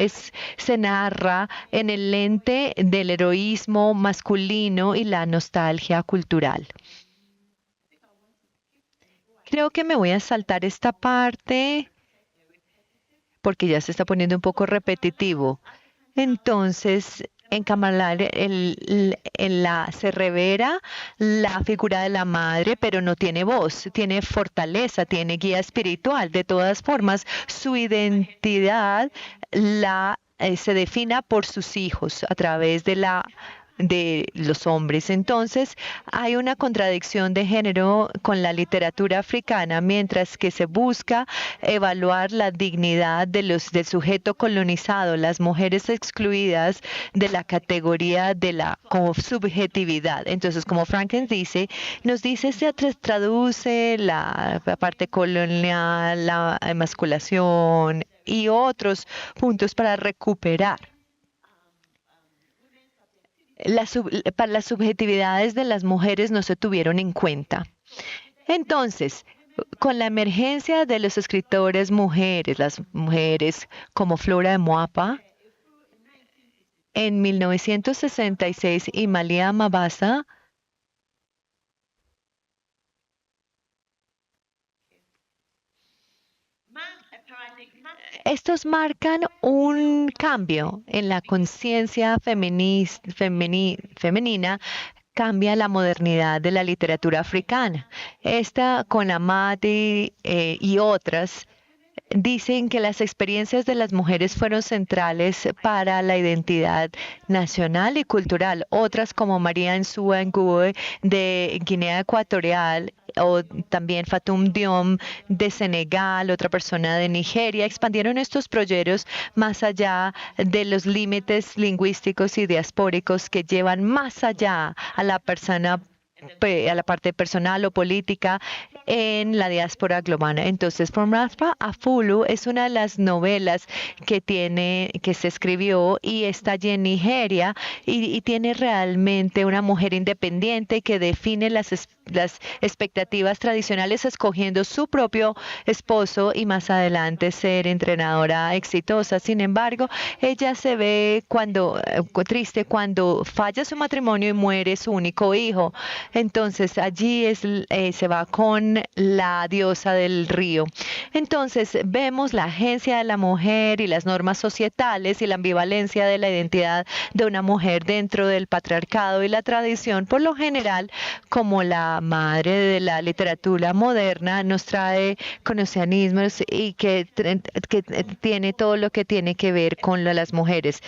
se narra en el lente del heroísmo masculino y la nostalgia cultural. Creo que me voy a saltar esta parte porque ya se está poniendo un poco repetitivo. Entonces, en Kamalar se revera la figura de la madre, pero no tiene voz, tiene fortaleza, tiene guía espiritual. De todas formas, su identidad se defina por sus hijos a través de los hombres. Entonces, hay una contradicción de género con la literatura africana, mientras que se busca evaluar la dignidad del sujeto colonizado, las mujeres excluidas de la categoría de la subjetividad. Entonces, como Franken nos dice, se traduce la parte colonial, la emasculación y otros puntos para recuperar para las subjetividades de las mujeres no se tuvieron en cuenta. Entonces, con la emergencia de los escritores mujeres, las mujeres como Flora de Moapa, en 1966 y Malia Mabasa, estos marcan un cambio en la conciencia femenina, cambia la modernidad de la literatura africana. Esta con Amati y otras dicen que las experiencias de las mujeres fueron centrales para la identidad nacional y cultural. Otras, como María Nsua Ngué de Guinea Ecuatorial, o también Fatou Diom de Senegal, otra persona de Nigeria, expandieron estos proyectos más allá de los límites lingüísticos y diaspóricos que llevan más allá a la persona, a la parte personal o política en la diáspora global. Entonces, From Raspa a Fulu es una de las novelas que se escribió y está allí en Nigeria, y tiene realmente una mujer independiente que define las expectativas tradicionales, escogiendo su propio esposo y más adelante ser entrenadora exitosa. Sin embargo, ella se ve triste cuando falla su matrimonio y muere su único hijo. Entonces allí se va con la diosa del río. Entonces vemos la agencia de la mujer y las normas societales y la ambivalencia de la identidad de una mujer dentro del patriarcado y la tradición. Por lo general, como la madre de la literatura moderna, nos trae conocianismos y que tiene todo lo que tiene que ver con las mujeres.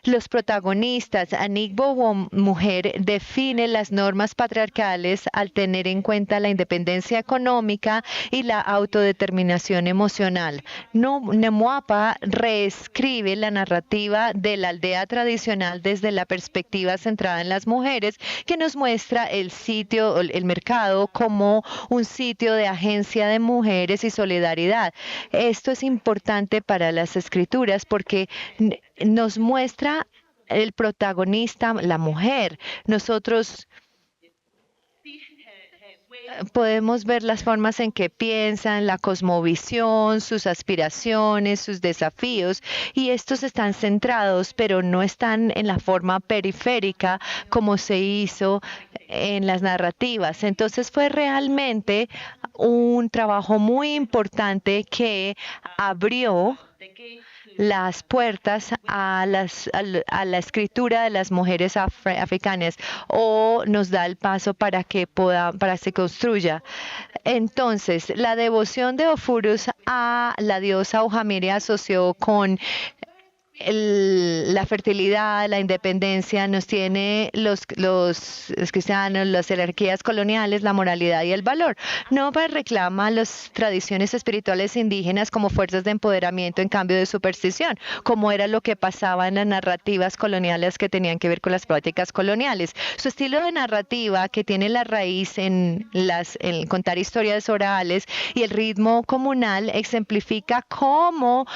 Los protagonistas, Anigbo, mujer, define las normas patriarcales al tener en cuenta la independencia económica y la autodeterminación emocional. Nemuapa reescribe la narrativa de la aldea tradicional desde la perspectiva centrada en las mujeres, que nos muestra el mercado como un sitio de agencia de mujeres y solidaridad. Esto es importante para las escrituras porque nos muestra el protagonista, la mujer. Nosotros podemos ver las formas en que piensan, la cosmovisión, sus aspiraciones, sus desafíos, y estos están centrados, pero no están en la forma periférica como se hizo en las narrativas. Entonces fue realmente un trabajo muy importante que abrió las puertas a la escritura de las mujeres africanas, o nos da el paso para que se construya. Entonces, la devoción de Ofurus a la diosa Ujamiri asoció con la fertilidad, la independencia, nos tiene los cristianos, las jerarquías coloniales, la moralidad y el valor. No reclama las tradiciones espirituales indígenas como fuerzas de empoderamiento en cambio de superstición, como era lo que pasaba en las narrativas coloniales que tenían que ver con las prácticas coloniales. Su estilo de narrativa, que tiene la raíz en contar historias orales y el ritmo comunal, ejemplifica cómo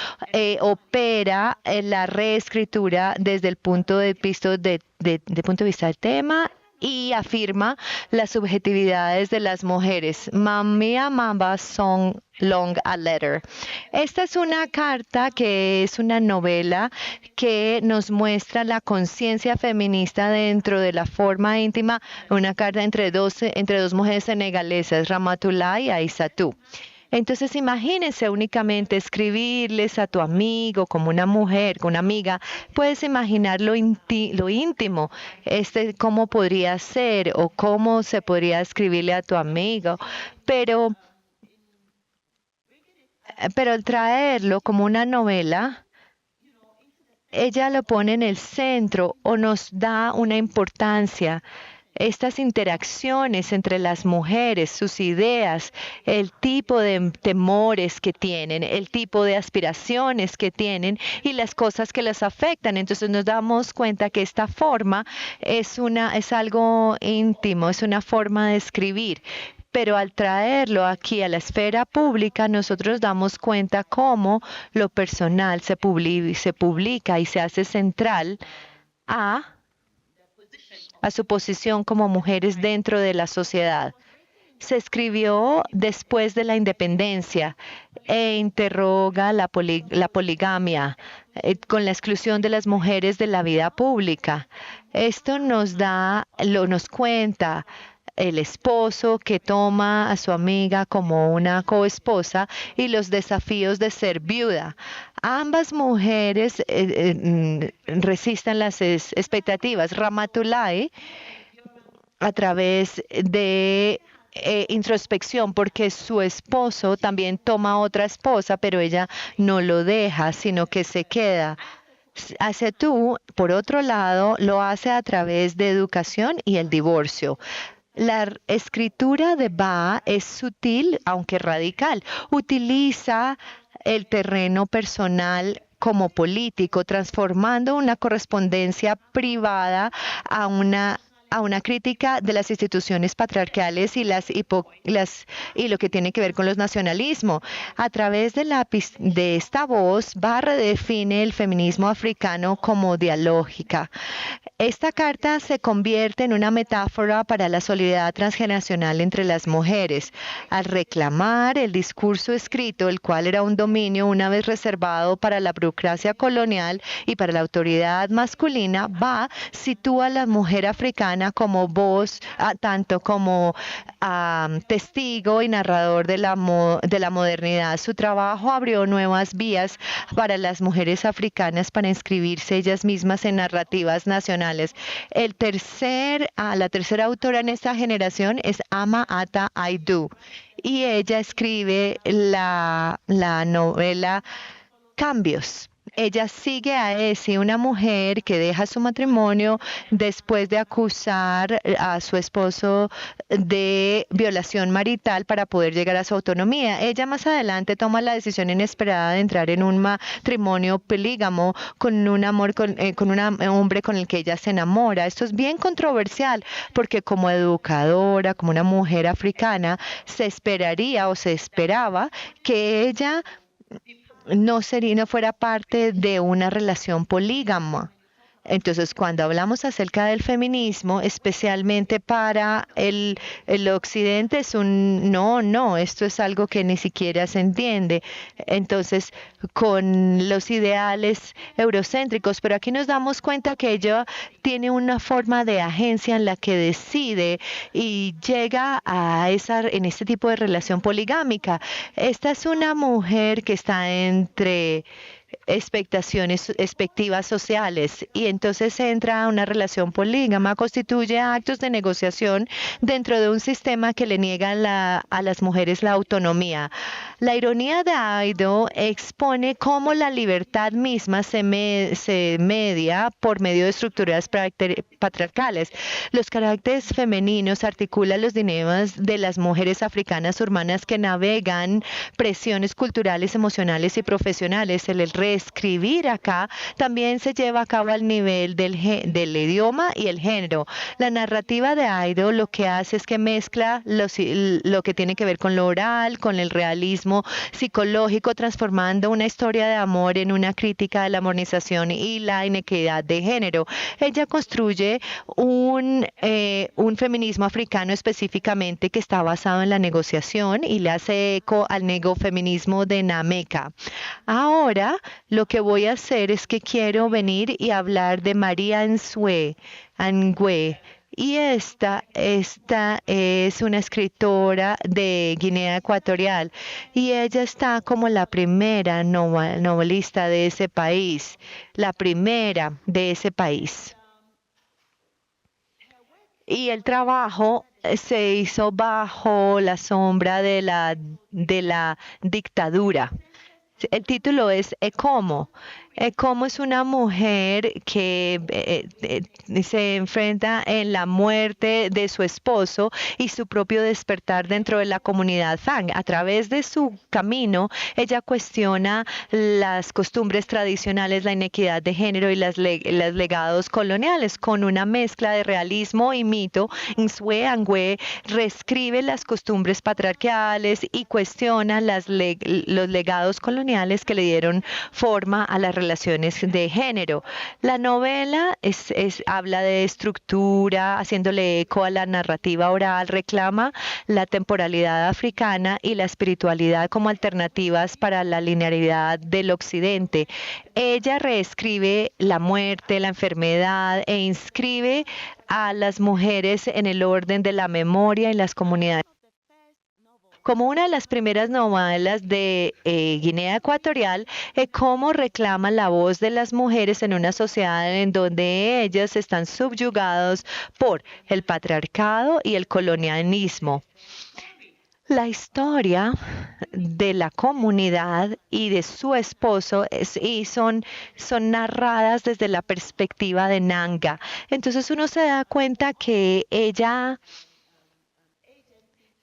opera la reescritura desde el punto de vista del tema, y afirma las subjetividades de las mujeres. Mamia Mamba Song Long a Letter. Esta es una carta que es una novela que nos muestra la conciencia feminista dentro de la forma íntima, una carta entre dos mujeres senegalesas, Ramatullah y Aissatou. Entonces imagínense únicamente escribirles a tu amigo como una mujer, como una amiga. Puedes imaginar lo íntimo, cómo podría ser o cómo se podría escribirle a tu amigo, pero al traerlo como una novela, ella lo pone en el centro o nos da una importancia. Estas interacciones entre las mujeres, sus ideas, el tipo de temores que tienen, el tipo de aspiraciones que tienen y las cosas que las afectan. Entonces nos damos cuenta que esta forma es algo íntimo, es una forma de escribir. Pero al traerlo aquí a la esfera pública, nosotros damos cuenta cómo lo personal se publica y se hace central a su posición como mujeres dentro de la sociedad. Se escribió después de la independencia e interroga la poligamia con la exclusión de las mujeres de la vida pública. Esto nos cuenta el esposo que toma a su amiga como una coesposa y los desafíos de ser viuda. Ambas mujeres resisten las expectativas. Ramatullah, a través de introspección porque su esposo también toma otra esposa, pero ella no lo deja, sino que se queda. Hace tú, por otro lado, lo hace a través de educación y el divorcio. La escritura de Ba es sutil, aunque radical. Utiliza el terreno personal como político, transformando una correspondencia privada a una crítica de las instituciones patriarcales y y lo que tiene que ver con los nacionalismos. A través de esta voz, Ba redefine el feminismo africano como dialógica. Esta carta se convierte en una metáfora para la solidaridad transgeneracional entre las mujeres. Al reclamar el discurso escrito, el cual era un dominio una vez reservado para la burocracia colonial y para la autoridad masculina, Ba sitúa a la mujer africana como voz, tanto como testigo y narrador de de la modernidad. Su trabajo abrió nuevas vías para las mujeres africanas para inscribirse ellas mismas en narrativas nacionales. La tercera autora en esta generación es Ama Ata Aidoo y ella escribe la novela Cambios. Ella sigue a Essie, una mujer que deja su matrimonio después de acusar a su esposo de violación marital para poder llegar a su autonomía. Ella más adelante toma la decisión inesperada de entrar en un matrimonio polígamo con un hombre con el que ella se enamora. Esto es bien controversial porque como educadora, como una mujer africana, se esperaría o se esperaba que ella no fuera parte de una relación polígama. Entonces, cuando hablamos acerca del feminismo, especialmente para el occidente, es no, esto es algo que ni siquiera se entiende. Entonces, con los ideales eurocéntricos, pero aquí nos damos cuenta que ella tiene una forma de agencia en la que decide y llega en este tipo de relación poligámica. Esta es una mujer que está entre expectativas sociales y entonces entra a una relación polígama, constituye actos de negociación dentro de un sistema que le niega a las mujeres la autonomía. La ironía de Aidoo expone cómo la libertad misma se media por medio de estructuras patriarcales. Los caracteres femeninos articulan los dilemas de las mujeres africanas urbanas que navegan presiones culturales, emocionales y profesionales. El reescribir acá también se lleva a cabo al nivel del idioma y el género. La narrativa de Aidoo lo que hace es que mezcla lo que tiene que ver con lo oral, con el realismo psicológico, transformando una historia de amor en una crítica de la modernización y la inequidad de género. Ella construye un feminismo africano específicamente que está basado en la negociación y le hace eco al negofeminismo de Nameka. Ahora lo que voy a hacer es que quiero venir y hablar de María Ngué. Y esta es una escritora de Guinea Ecuatorial y ella está como la primera novelista de ese país, la primera de ese país. Y el trabajo se hizo bajo la sombra de la dictadura. El título es Ekomo. Ekomo es una mujer que se enfrenta en la muerte de su esposo y su propio despertar dentro de la comunidad Fang. A través de su camino, ella cuestiona las costumbres tradicionales, la inequidad de género y los legados coloniales. Con una mezcla de realismo y mito, Ngué reescribe las costumbres patriarcales y cuestiona los legados coloniales que le dieron forma a las relaciones de género. La novela habla de estructura, haciéndole eco a la narrativa oral, reclama la temporalidad africana y la espiritualidad como alternativas para la linealidad del occidente. Ella reescribe la muerte, la enfermedad e inscribe a las mujeres en el orden de la memoria y las comunidades como una de las primeras novelas de Guinea Ecuatorial, cómo reclama la voz de las mujeres en una sociedad en donde ellas están subyugadas por el patriarcado y el colonialismo. La historia de la comunidad y de su esposo son narradas desde la perspectiva de Nanga. Entonces uno se da cuenta que ella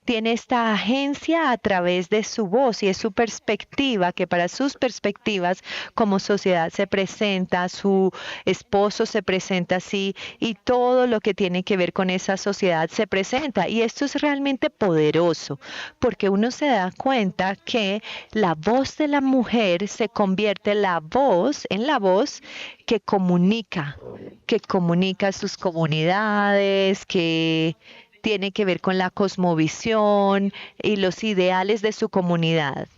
tiene esta agencia a través de su voz y es su perspectiva, que para sus perspectivas como sociedad se presenta, su esposo se presenta así y todo lo que tiene que ver con esa sociedad se presenta. Y esto es realmente poderoso porque uno se da cuenta que la voz de la mujer se convierte en la voz que comunica a sus comunidades, que tiene que ver con la cosmovisión y los ideales de su comunidad.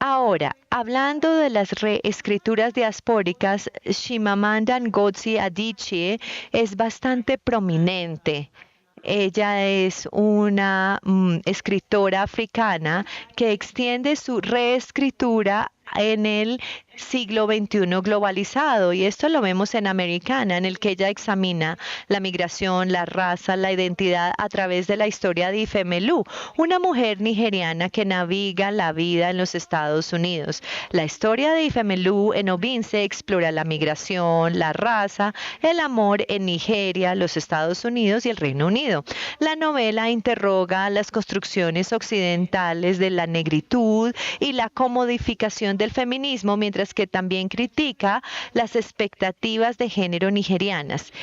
Ahora, hablando de las reescrituras diaspóricas, Chimamanda Ngozi Adichie es bastante prominente. Ella es una escritora africana que extiende su reescritura en el siglo XXI globalizado, y esto lo vemos en Americana, en el que ella examina la migración, la raza, la identidad a través de la historia de Ifemelu, una mujer nigeriana que naviga la vida en los Estados Unidos. La historia de Ifemelu en Obinse explora la migración, la raza, el amor en Nigeria, los Estados Unidos y el Reino Unido. La novela interroga las construcciones occidentales de la negritud y la comodificación del feminismo, mientras que también critica las expectativas de género nigerianas.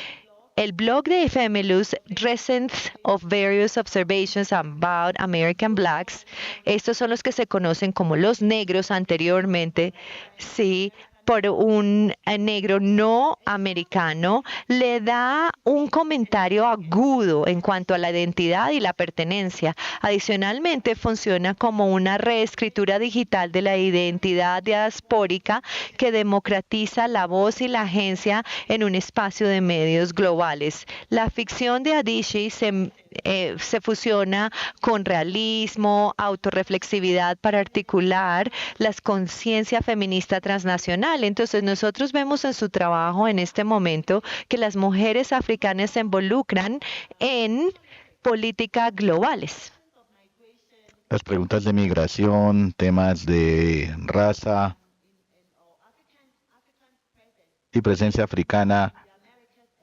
El blog de Ifemelu's Recent of Various Observations About American Blacks, estos son los que se conocen como los negros anteriormente, sí, por un negro no americano, le da un comentario agudo en cuanto a la identidad y la pertenencia. Adicionalmente, funciona como una reescritura digital de la identidad diaspórica que democratiza la voz y la agencia en un espacio de medios globales. La ficción de Adichie se fusiona con realismo, autorreflexividad para articular la conciencia feminista transnacional. Entonces nosotros vemos en su trabajo en este momento que las mujeres africanas se involucran en políticas globales. Las preguntas de migración, temas de raza y presencia africana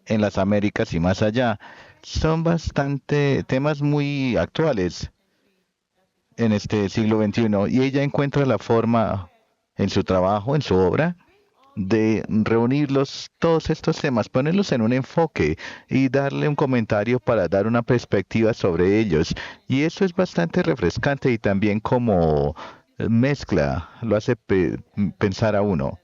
en las Américas y más allá son bastante temas muy actuales en este siglo XXI, y ella encuentra la forma en su trabajo, en su obra, de reunirlos, todos estos temas, ponerlos en un enfoque y darle un comentario para dar una perspectiva sobre ellos. Y eso es bastante refrescante y también como mezcla, lo hace pensar a uno.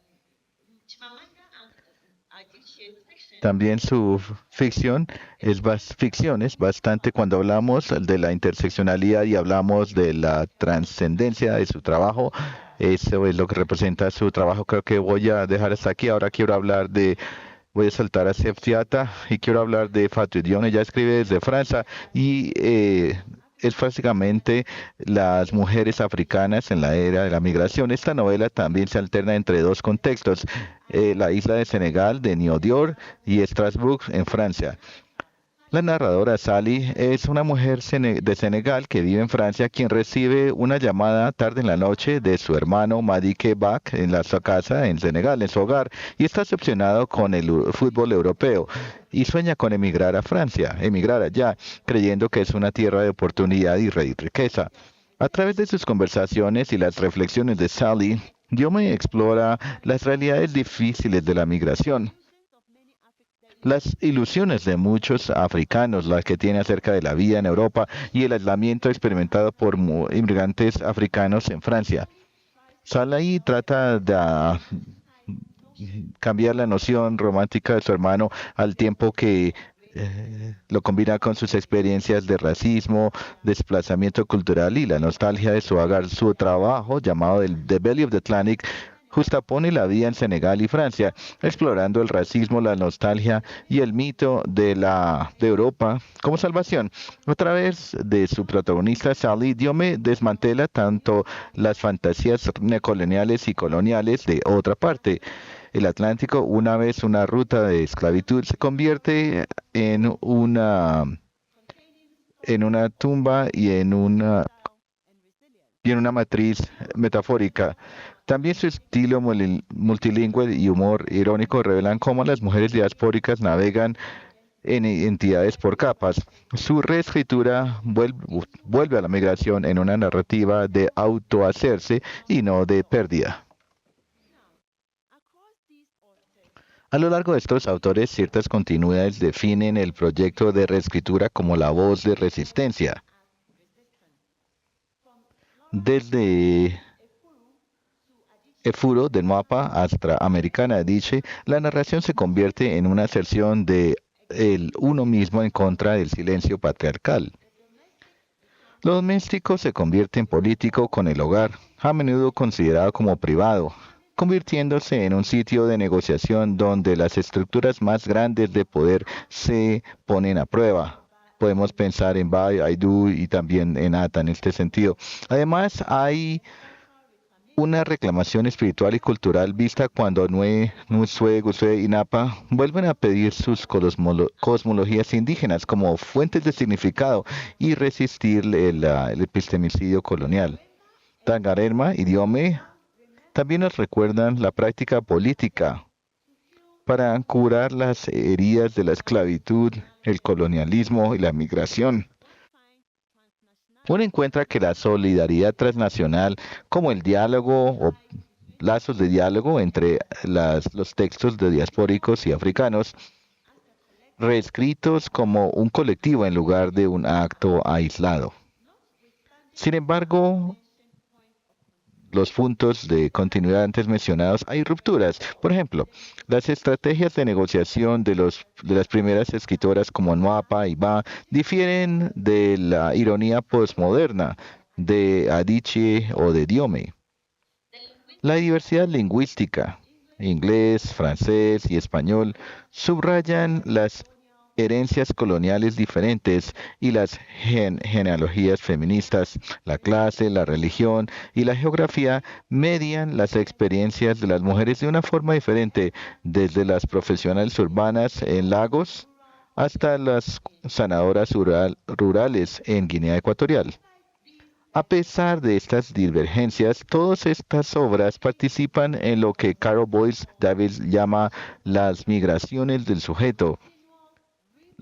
También su ficción es bastante, cuando hablamos de la interseccionalidad y hablamos de la trascendencia de su trabajo, eso es lo que representa su trabajo. Creo que voy a dejar hasta aquí. Ahora voy a saltar a Septiata y quiero hablar de Fatou Dione. Ella escribe desde Francia y es básicamente las mujeres africanas en la era de la migración. Esta novela también se alterna entre dos contextos, la isla de Senegal, de Niodior, y Estrasburgo, en Francia. La narradora Sally es una mujer de Senegal que vive en Francia, quien recibe una llamada tarde en la noche de su hermano Madické Bak en su casa en Senegal, en su hogar, y está obsesionado con el fútbol europeo y sueña con emigrar a Francia, emigrar allá, creyendo que es una tierra de oportunidad y riqueza. A través de sus conversaciones y las reflexiones de Sally, Diome explora las realidades difíciles de la migración, las ilusiones de muchos africanos, las que tiene acerca de la vida en Europa y el aislamiento experimentado por inmigrantes africanos en Francia. Sally trata de cambiar la noción romántica de su hermano al tiempo que lo combina con sus experiencias de racismo, desplazamiento cultural y la nostalgia de su hogar. Su trabajo, llamado The Belly of the Atlantic, justapone la vida en Senegal y Francia, explorando el racismo, la nostalgia y el mito de Europa como salvación. A través de su protagonista Sally, Diome desmantela tanto las fantasías neocoloniales y coloniales de otra parte. El Atlántico, una vez una ruta de esclavitud, se convierte en una tumba y en una matriz metafórica. También su estilo multilingüe y humor irónico revelan cómo las mujeres diaspóricas navegan en identidades por capas. Su reescritura vuelve a la migración en una narrativa de autohacerse y no de pérdida. A lo largo de estos autores, ciertas continuidades definen el proyecto de reescritura como la voz de resistencia. Desde Efuro del mapa hasta Americana Dice, la narración se convierte en una aserción de el uno mismo en contra del silencio patriarcal. Lo doméstico se convierte en político con el hogar, a menudo considerado como privado, convirtiéndose en un sitio de negociación donde las estructuras más grandes de poder se ponen a prueba. Podemos pensar en Bai, Aidu y también en Ata en este sentido. Además, hay una reclamación espiritual y cultural vista cuando Nue, Nusue, Gusue y Napa vuelven a pedir sus cosmologías indígenas como fuentes de significado y resistir el epistemicidio colonial. Tangarema y Diome también nos recuerdan la práctica política para curar las heridas de la esclavitud, el colonialismo y la migración. Uno encuentra que la solidaridad transnacional, como el diálogo o lazos de diálogo entre los textos de diaspóricos y africanos, reescritos como un colectivo en lugar de un acto aislado. Sin embargo, los puntos de continuidad antes mencionados, hay rupturas. Por ejemplo, las estrategias de negociación de las primeras escritoras como Nwapa y Ba difieren de la ironía postmoderna de Adichie o de Diome. La diversidad lingüística, inglés, francés y español, subrayan las herencias coloniales diferentes y las genealogías feministas, la clase, la religión y la geografía median las experiencias de las mujeres de una forma diferente, desde las profesionales urbanas en Lagos hasta las sanadoras rurales en Guinea Ecuatorial. A pesar de estas divergencias, todas estas obras participan en lo que Carol Boyce Davis llama las migraciones del sujeto,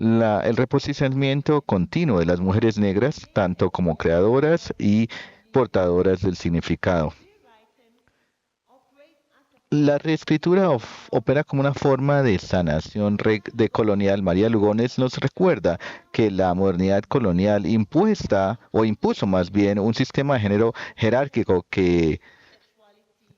el reposicionamiento continuo de las mujeres negras, tanto como creadoras y portadoras del significado. La reescritura opera como una forma de sanación decolonial. María Lugones nos recuerda que la modernidad colonial impuso más bien un sistema de género jerárquico que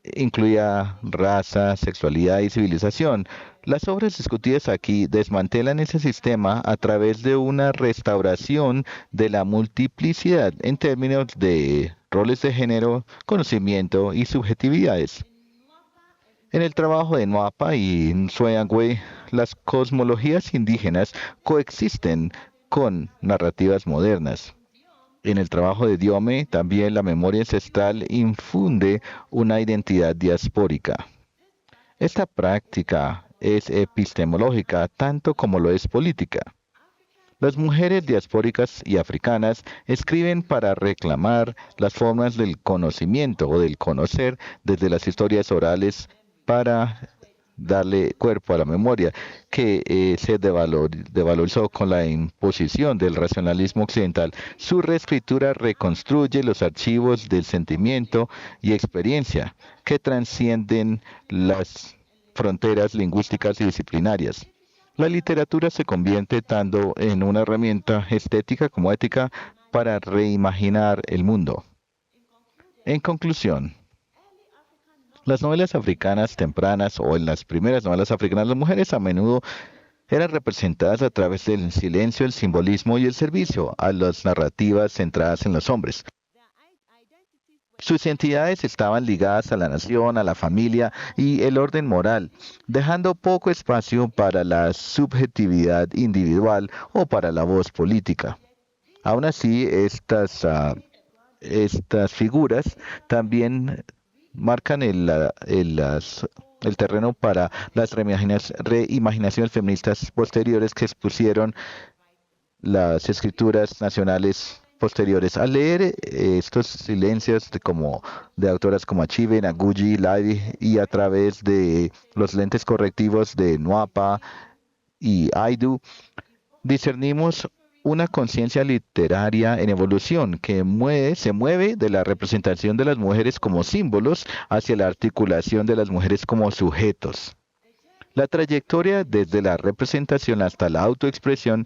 incluía raza, sexualidad y civilización. Las obras discutidas aquí desmantelan ese sistema a través de una restauración de la multiplicidad en términos de roles de género, conocimiento y subjetividades. En el trabajo de Nwapa y Nsueangwe, las cosmologías indígenas coexisten con narrativas modernas. En el trabajo de Diome, también la memoria ancestral infunde una identidad diaspórica. Esta práctica es epistemológica tanto como lo es política. Las mujeres diaspóricas y africanas escriben para reclamar las formas del conocimiento o del conocer desde las historias orales para darle cuerpo a la memoria que se devalorizó con la imposición del racionalismo occidental. Su reescritura reconstruye los archivos del sentimiento y experiencia que trascienden las fronteras lingüísticas y disciplinarias. La literatura se convierte tanto en una herramienta estética como ética para reimaginar el mundo. En conclusión, las novelas africanas tempranas o en las primeras novelas africanas, las mujeres a menudo eran representadas a través del silencio, el simbolismo y el servicio a las narrativas centradas en los hombres. Sus identidades estaban ligadas a la nación, a la familia y el orden moral, dejando poco espacio para la subjetividad individual o para la voz política. Aún así, estas figuras también marcan el terreno para las reimaginaciones feministas posteriores que expusieron las escrituras nacionales posteriores. Al leer estos silencios de autoras como Achieve, Naguji, Laivi y a través de los lentes correctivos de Nwapa y Aidu, discernimos una conciencia literaria en evolución que se mueve de la representación de las mujeres como símbolos hacia la articulación de las mujeres como sujetos. La trayectoria desde la representación hasta la autoexpresión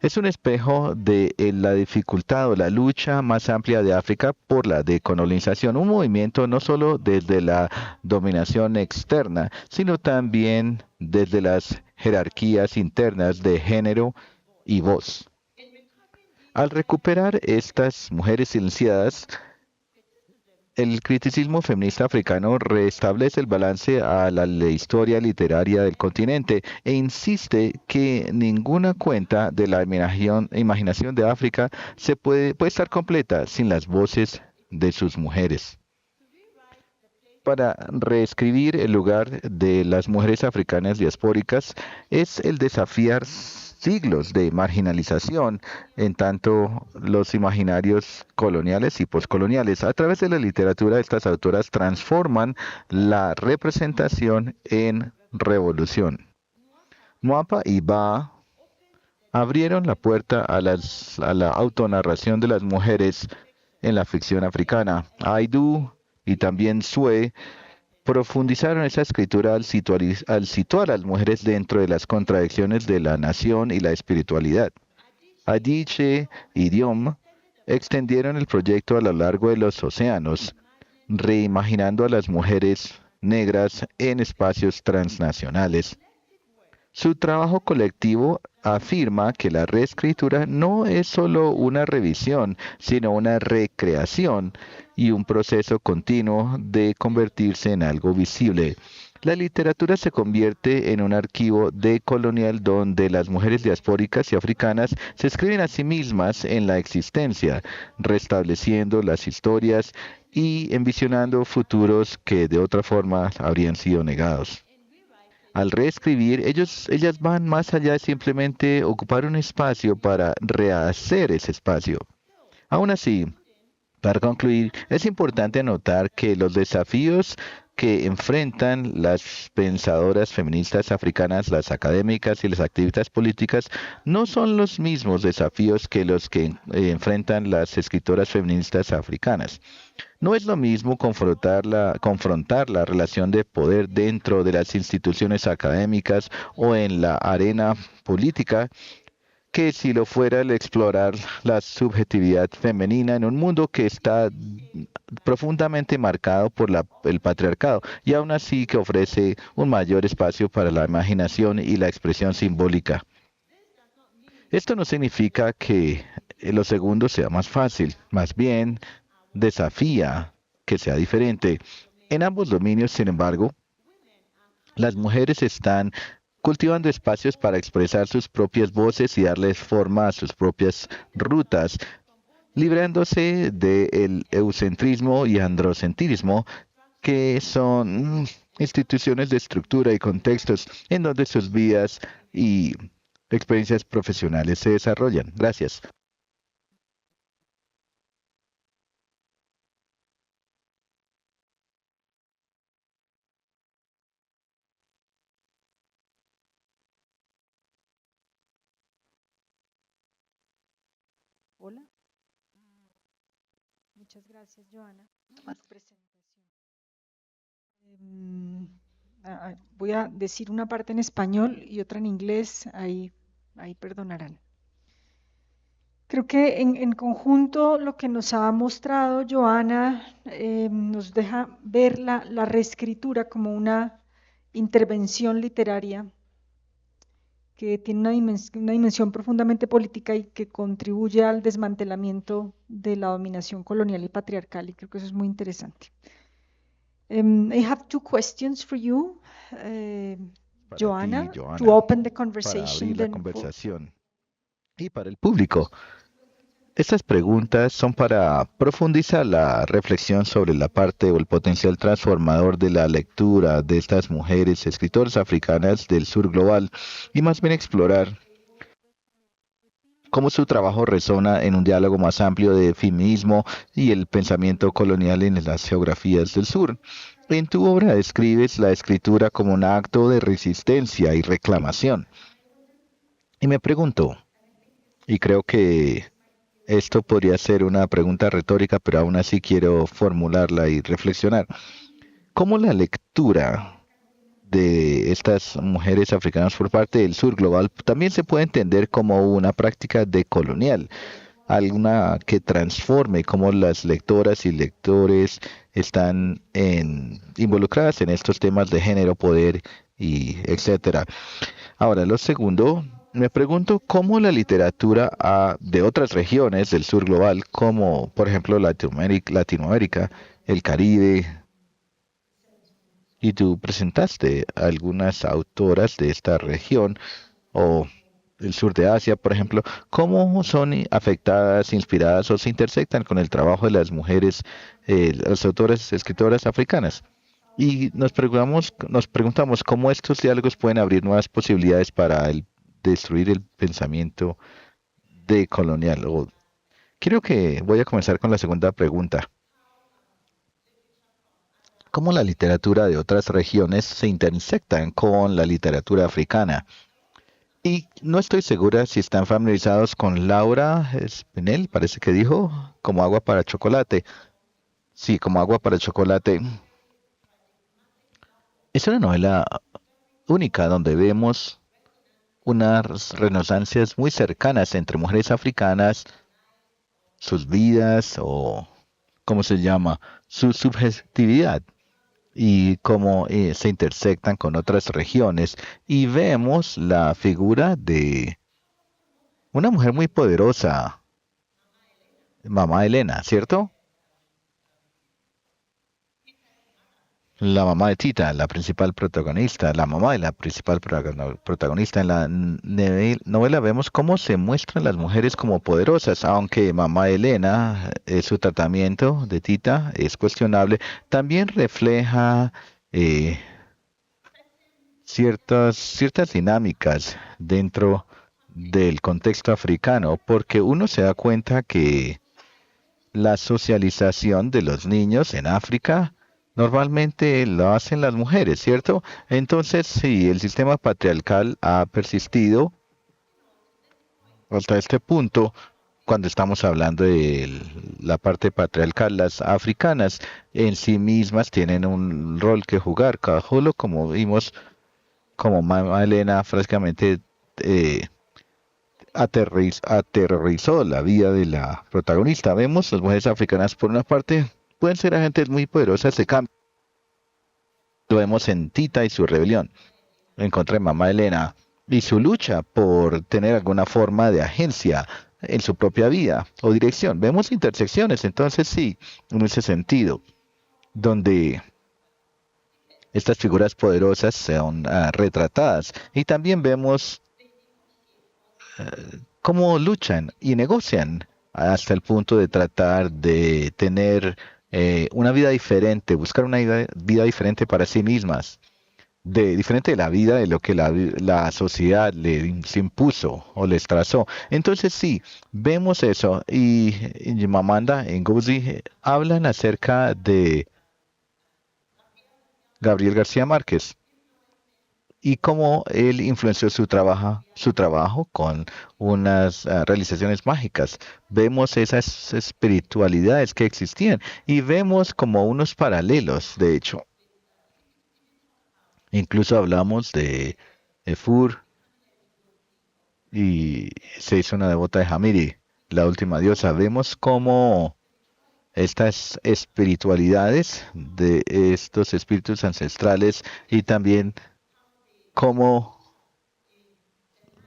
es un espejo de la dificultad o la lucha más amplia de África por la decolonización, un movimiento no solo desde la dominación externa, sino también desde las jerarquías internas de género y voz. Al recuperar estas mujeres silenciadas, el criticismo feminista africano restablece el balance a la historia literaria del continente e insiste que ninguna cuenta de la imaginación de África puede estar completa sin las voces de sus mujeres. Para reescribir el lugar de las mujeres africanas diaspóricas es el desafiar siglos de marginalización, en tanto los imaginarios coloniales y poscoloniales. A través de la literatura, estas autoras transforman la representación en revolución. Nwapa y Ba abrieron la puerta a la autonarración de las mujeres en la ficción africana. Aidu y también Sue profundizaron esa escritura al situar a las mujeres dentro de las contradicciones de la nación y la espiritualidad. Adichie y Diom extendieron el proyecto a lo largo de los océanos, reimaginando a las mujeres negras en espacios transnacionales. Su trabajo colectivo afirma que la reescritura no es solo una revisión, sino una recreación y un proceso continuo de convertirse en algo visible. La literatura se convierte en un archivo decolonial donde las mujeres diaspóricas y africanas se escriben a sí mismas en la existencia, restableciendo las historias y envisionando futuros que de otra forma habrían sido negados. Al reescribir, ellas van más allá de simplemente ocupar un espacio para rehacer ese espacio. Aún así, para concluir, es importante anotar que los desafíos que enfrentan las pensadoras feministas africanas, las académicas y las activistas políticas, no son los mismos desafíos que los que enfrentan las escritoras feministas africanas. No es lo mismo confrontar la relación de poder dentro de las instituciones académicas o en la arena política que si lo fuera el explorar la subjetividad femenina en un mundo que está profundamente marcado por el patriarcado y aún así que ofrece un mayor espacio para la imaginación y la expresión simbólica. Esto no significa que lo segundo sea más fácil, más bien desafía que sea diferente. En ambos dominios, sin embargo, las mujeres están cultivando espacios para expresar sus propias voces y darles forma a sus propias rutas, librándose del eucentrismo y androcentrismo, que son instituciones de estructura y contextos en donde sus vidas y experiencias profesionales se desarrollan. Gracias. Hola. Muchas gracias, Joana, por tu presentación. Voy a decir una parte en español y otra en inglés, ahí perdonarán. Creo que en conjunto lo que nos ha mostrado Joana nos deja ver la reescritura como una intervención literaria que tiene una dimensión profundamente política y que contribuye al desmantelamiento de la dominación colonial y patriarcal, y creo que eso es muy interesante. I have two questions for you, Para ti, Joanna, to Johanna, open the para conversation. abrir la Then conversación. Y para el público, estas preguntas son para profundizar la reflexión sobre la parte o el potencial transformador de la lectura de estas mujeres escritoras africanas del sur global y más bien explorar cómo su trabajo resona en un diálogo más amplio de feminismo y el pensamiento colonial en las geografías del sur. En tu obra describes la escritura como un acto de resistencia y reclamación. Y me pregunto, y creo que esto podría ser una pregunta retórica, pero aún así quiero formularla y reflexionar. ¿Cómo la lectura de estas mujeres africanas por parte del sur global también se puede entender como una práctica decolonial, alguna que transforme cómo las lectoras y lectores están involucradas en estos temas de género, poder y etcétera? Ahora, lo segundo, me pregunto cómo la literatura de otras regiones del sur global, como por ejemplo Latinoamérica, el Caribe, y tú presentaste a algunas autoras de esta región o el sur de Asia, por ejemplo, cómo son afectadas, inspiradas o se intersectan con el trabajo de las mujeres, las autoras, escritoras africanas. Y nos preguntamos cómo estos diálogos pueden abrir nuevas posibilidades para destruir el pensamiento decolonial. Creo que voy a comenzar con la segunda pregunta. ¿Cómo la literatura de otras regiones se intersectan con la literatura africana? Y no estoy segura si están familiarizados con Laura Spinell, parece que dijo, como agua para chocolate. Sí, como agua para chocolate. Es una novela única donde vemos unas resonancias muy cercanas entre mujeres africanas, sus vidas o, ¿cómo se llama?, su subjetividad y cómo se intersectan con otras regiones. Y vemos la figura de una mujer muy poderosa, Mamá Elena, ¿cierto? La mamá de Tita, la principal protagonista, la mamá de la principal protagonista en la novela vemos cómo se muestran las mujeres como poderosas, aunque mamá Elena, su tratamiento de Tita es cuestionable, también refleja ciertas dinámicas dentro del contexto africano, porque uno se da cuenta que la socialización de los niños en África normalmente lo hacen las mujeres, ¿cierto? Entonces, si el sistema patriarcal ha persistido hasta este punto, cuando estamos hablando de la parte patriarcal, las africanas en sí mismas tienen un rol que jugar. Cajulo, como vimos, como Mamá Elena, francamente aterrorizó la vida de la protagonista. Vemos las mujeres africanas, por una parte, pueden ser agentes muy poderosas de cambio. Lo vemos en Tita y su rebelión en contra de Mamá Elena y su lucha por tener alguna forma de agencia en su propia vida o dirección. Vemos intersecciones, entonces sí, en ese sentido, donde estas figuras poderosas son retratadas. Y también vemos cómo luchan y negocian hasta el punto de tratar de tener una vida diferente, buscar una vida diferente para sí mismas, diferente de la vida de lo que la sociedad les impuso o les trazó. Entonces sí, vemos eso y Mamanda y Ngozi hablan acerca de Gabriel García Márquez y cómo él influenció su trabajo con unas realizaciones mágicas. Vemos esas espiritualidades que existían y vemos como unos paralelos, de hecho. Incluso hablamos de Efur y se hizo una devota de Hamiri, la última diosa. Vemos cómo estas espiritualidades de estos espíritus ancestrales y también cómo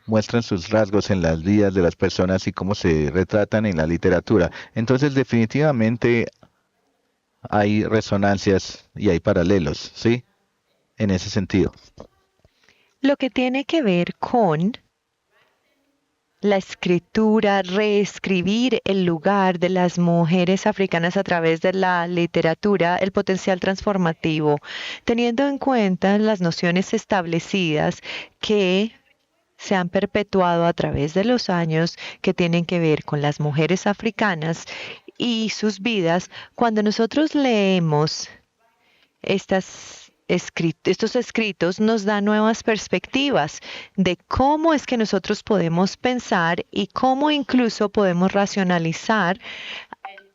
muestran sus rasgos en las vidas de las personas y cómo se retratan en la literatura. Entonces, definitivamente hay resonancias y hay paralelos, ¿sí? En ese sentido. Lo que tiene que ver con la escritura, reescribir el lugar de las mujeres africanas a través de la literatura, el potencial transformativo, teniendo en cuenta las nociones establecidas que se han perpetuado a través de los años que tienen que ver con las mujeres africanas y sus vidas. Cuando nosotros leemos estos escritos nos dan nuevas perspectivas de cómo es que nosotros podemos pensar y cómo incluso podemos racionalizar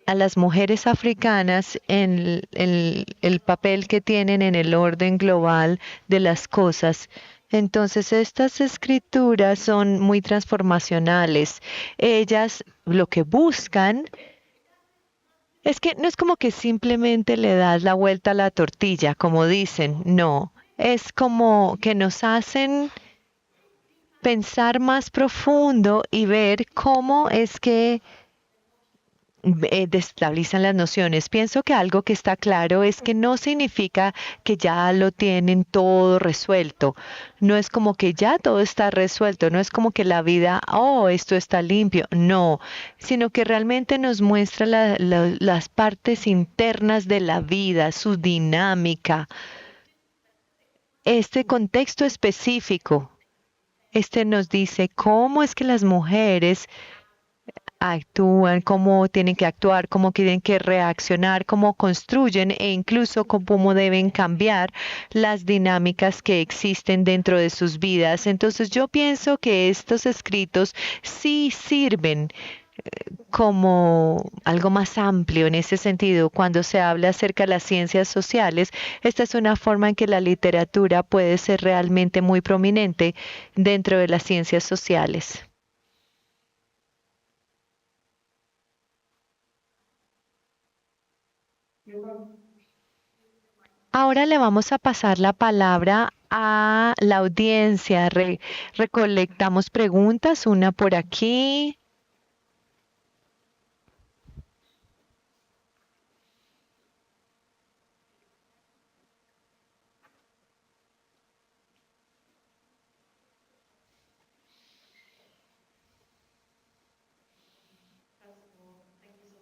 a las mujeres africanas en el papel que tienen en el orden global de las cosas. Entonces, estas escrituras son muy transformacionales. Ellas lo que buscan es que no es como que simplemente le das la vuelta a la tortilla, como dicen, no, es como que nos hacen pensar más profundo y ver cómo es que destabilizan las nociones. Pienso que algo que está claro es que no significa que ya lo tienen todo resuelto. No es como que ya todo está resuelto. No es como que la vida, oh, esto está limpio. No, sino que realmente nos muestra las partes internas de la vida, su dinámica, este contexto específico. Este nos dice cómo es que las mujeres actúan, cómo tienen que actuar, cómo tienen que reaccionar, cómo construyen e incluso cómo deben cambiar las dinámicas que existen dentro de sus vidas. Entonces yo pienso que estos escritos sí sirven como algo más amplio en ese sentido. Cuando se habla acerca de las ciencias sociales, esta es una forma en que la literatura puede ser realmente muy prominente dentro de las ciencias sociales. Ahora le vamos a pasar la palabra a la audiencia. Recolectamos preguntas, una por aquí.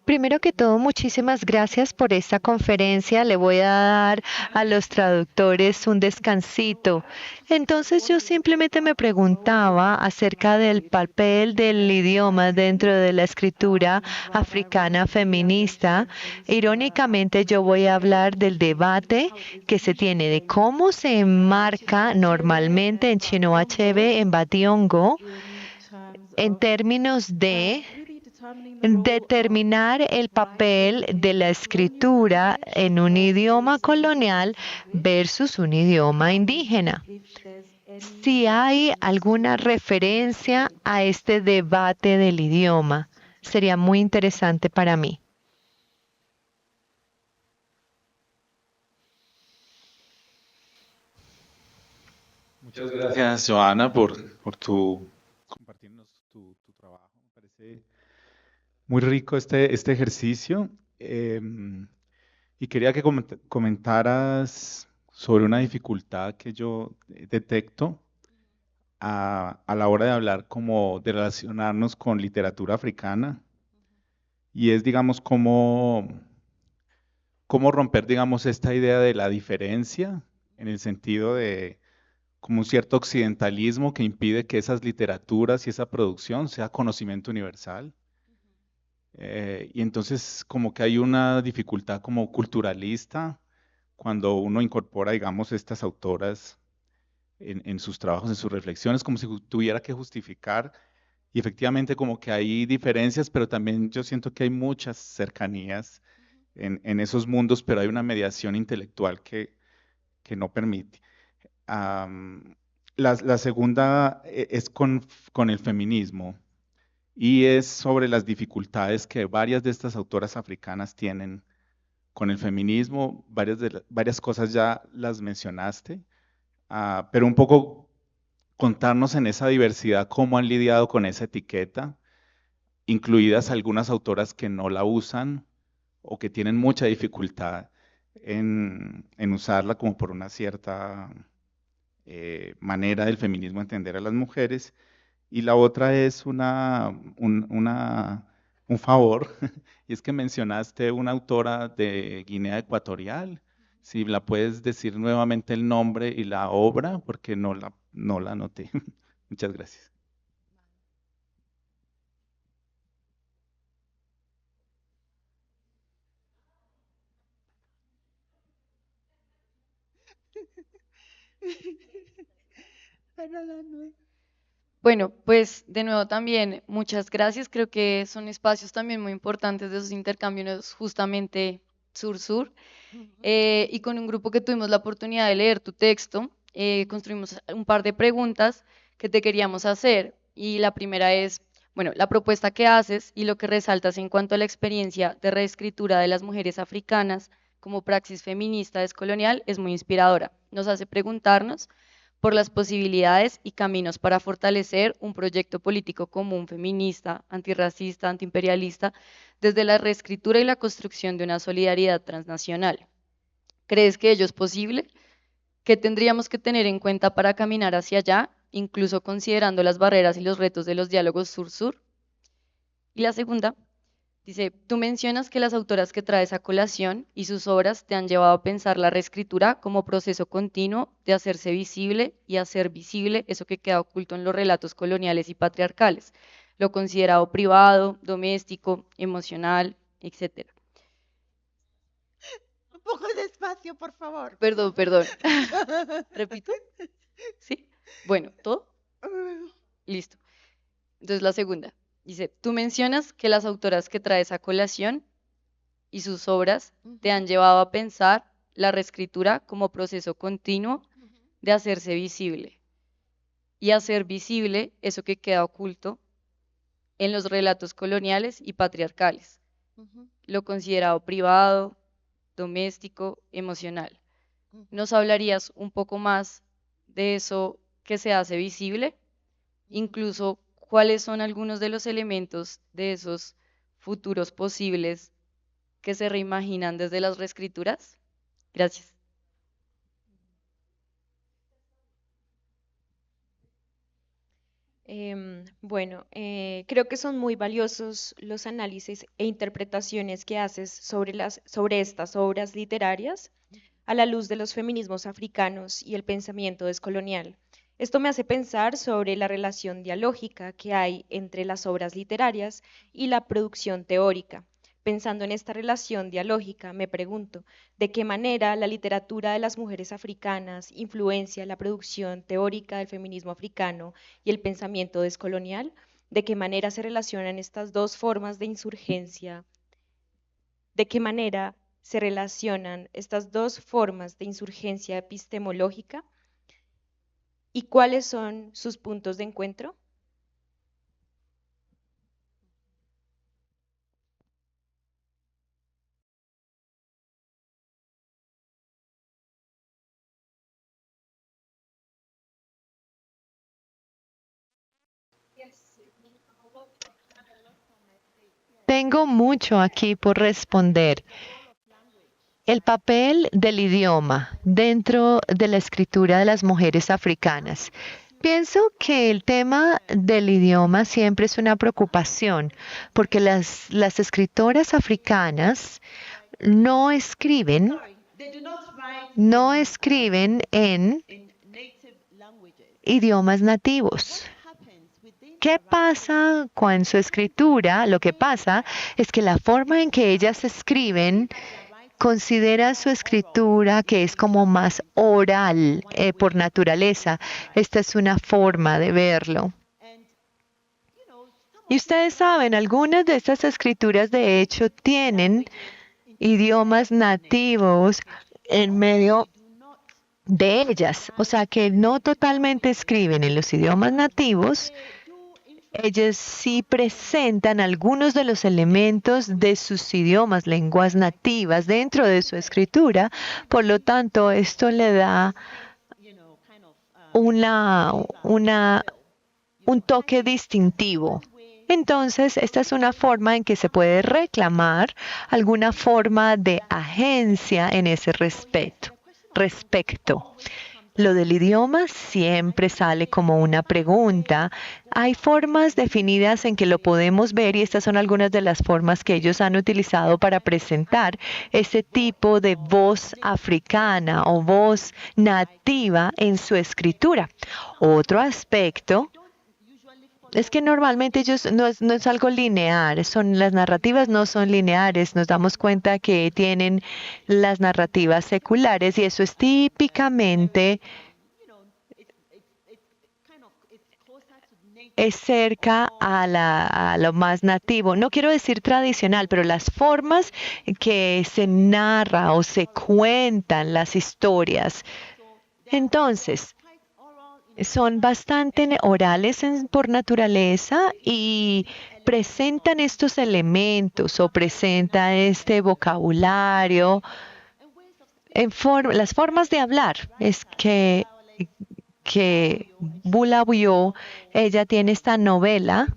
Primero que todo, muchísimas gracias por esta conferencia. Le voy a dar a los traductores un descansito. Entonces yo simplemente me preguntaba acerca del papel del idioma dentro de la escritura africana feminista. Irónicamente, yo voy a hablar del debate que se tiene de cómo se enmarca normalmente en Chinua Achebe, en Bationgo, en términos de determinar el papel de la escritura en un idioma colonial versus un idioma indígena. Si hay alguna referencia a este debate del idioma, sería muy interesante para mí. Muchas gracias, Joana, por compartirnos tu trabajo. Me parece muy rico este ejercicio. Y quería que comentaras sobre una dificultad que yo detecto a la hora de hablar como de relacionarnos con literatura africana. Y es, digamos, cómo romper, digamos, esta idea de la diferencia en el sentido de como un cierto occidentalismo que impide que esas literaturas y esa producción sea conocimiento universal. Y entonces como que hay una dificultad como culturalista cuando uno incorpora, digamos, estas autoras en sus trabajos, en sus reflexiones, como si tuviera que justificar. Y efectivamente como que hay diferencias, pero también yo siento que hay muchas cercanías en esos mundos, pero hay una mediación intelectual que no permite. La segunda es con el feminismo y es sobre las dificultades que varias de estas autoras africanas tienen con el feminismo. Varias cosas ya las mencionaste, pero un poco contarnos en esa diversidad cómo han lidiado con esa etiqueta, incluidas algunas autoras que no la usan o que tienen mucha dificultad en usarla como por una cierta manera del feminismo entender a las mujeres. Y la otra es un favor, y es que mencionaste una autora de Guinea Ecuatorial. Si la puedes decir nuevamente el nombre y la obra, porque no la anoté. Muchas gracias. Bueno, pues de nuevo también muchas gracias. Creo que son espacios también muy importantes de esos intercambios justamente sur-sur. Y con un grupo que tuvimos la oportunidad de leer tu texto, construimos un par de preguntas que te queríamos hacer. Y la primera es, bueno, la propuesta que haces y lo que resaltas en cuanto a la experiencia de reescritura de las mujeres africanas como praxis feminista descolonial es muy inspiradora. Nos hace preguntarnos por las posibilidades y caminos para fortalecer un proyecto político común feminista, antirracista, antiimperialista, desde la reescritura y la construcción de una solidaridad transnacional. ¿Crees que ello es posible? ¿Qué tendríamos que tener en cuenta para caminar hacia allá, incluso considerando las barreras y los retos de los diálogos sur-sur? Y la segunda, dice, tú mencionas que las autoras que traes a colación y sus obras te han llevado a pensar la reescritura como proceso continuo de hacerse visible y hacer visible eso que queda oculto en los relatos coloniales y patriarcales, lo considerado privado, doméstico, emocional, etc. Un poco despacio, por favor. Perdón. ¿Repito? ¿Sí? Bueno, ¿todo? Listo. Entonces la segunda. Dice, tú mencionas que las autoras que traes a colación y sus obras te han llevado a pensar la reescritura como proceso continuo de hacerse visible y hacer visible eso que queda oculto en los relatos coloniales y patriarcales, lo considerado privado, doméstico, emocional. ¿Nos hablarías un poco más de eso que se hace visible? Incluso, ¿cuáles son algunos de los elementos de esos futuros posibles que se reimaginan desde las reescrituras? Gracias. Bueno, creo que son muy valiosos los análisis e interpretaciones que haces sobre estas obras literarias a la luz de los feminismos africanos y el pensamiento descolonial. Esto me hace pensar sobre la relación dialógica que hay entre las obras literarias y la producción teórica. Pensando en esta relación dialógica, me pregunto, ¿de qué manera la literatura de las mujeres africanas influencia la producción teórica del feminismo africano y el pensamiento descolonial? ¿De qué manera se relacionan estas dos formas de insurgencia? ¿De qué manera se relacionan estas dos formas de insurgencia epistemológica? ¿Y cuáles son sus puntos de encuentro? Tengo mucho aquí por responder. El papel del idioma dentro de la escritura de las mujeres africanas. Pienso que el tema del idioma siempre es una preocupación, porque las escritoras africanas no escriben en idiomas nativos. ¿Qué pasa con su escritura? Lo que pasa es que la forma en que ellas escriben considera su escritura que es como más oral por naturaleza. Esta es una forma de verlo. Y ustedes saben, algunas de estas escrituras de hecho tienen idiomas nativos en medio de ellas. O sea que no totalmente escriben en los idiomas nativos. Ellas sí presentan algunos de los elementos de sus idiomas, lenguas nativas dentro de su escritura. Por lo tanto, esto le da una, una, un toque distintivo. Entonces, esta es una forma en que se puede reclamar alguna forma de agencia en ese respecto. Lo del idioma siempre sale como una pregunta. Hay formas definidas en que lo podemos ver y estas son algunas de las formas que ellos han utilizado para presentar ese tipo de voz africana o voz nativa en su escritura. Otro aspecto es que normalmente ellos no es algo lineal, las narrativas no son lineares, nos damos cuenta que tienen las narrativas seculares y eso es típicamente es cerca a lo más nativo. No quiero decir tradicional, pero las formas que se narra o se cuentan las historias. Entonces, son bastante orales por naturaleza y presentan estos elementos o presentan este vocabulario en las formas de hablar. Es que Bula Buyó, ella tiene esta novela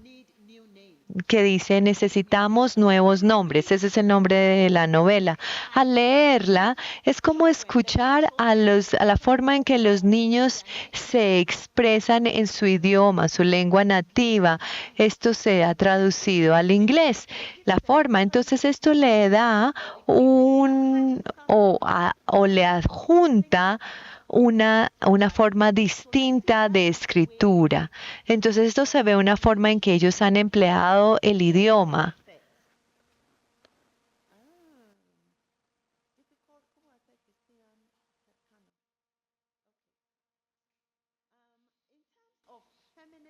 que dice necesitamos nuevos nombres. Ese es el nombre de la novela. Al leerla es como escuchar a la forma en que los niños se expresan en su idioma, su lengua nativa. Esto se ha traducido al inglés. La forma, entonces esto le da o le adjunta una forma distinta de escritura. Entonces esto se ve una forma en que ellos han empleado el idioma.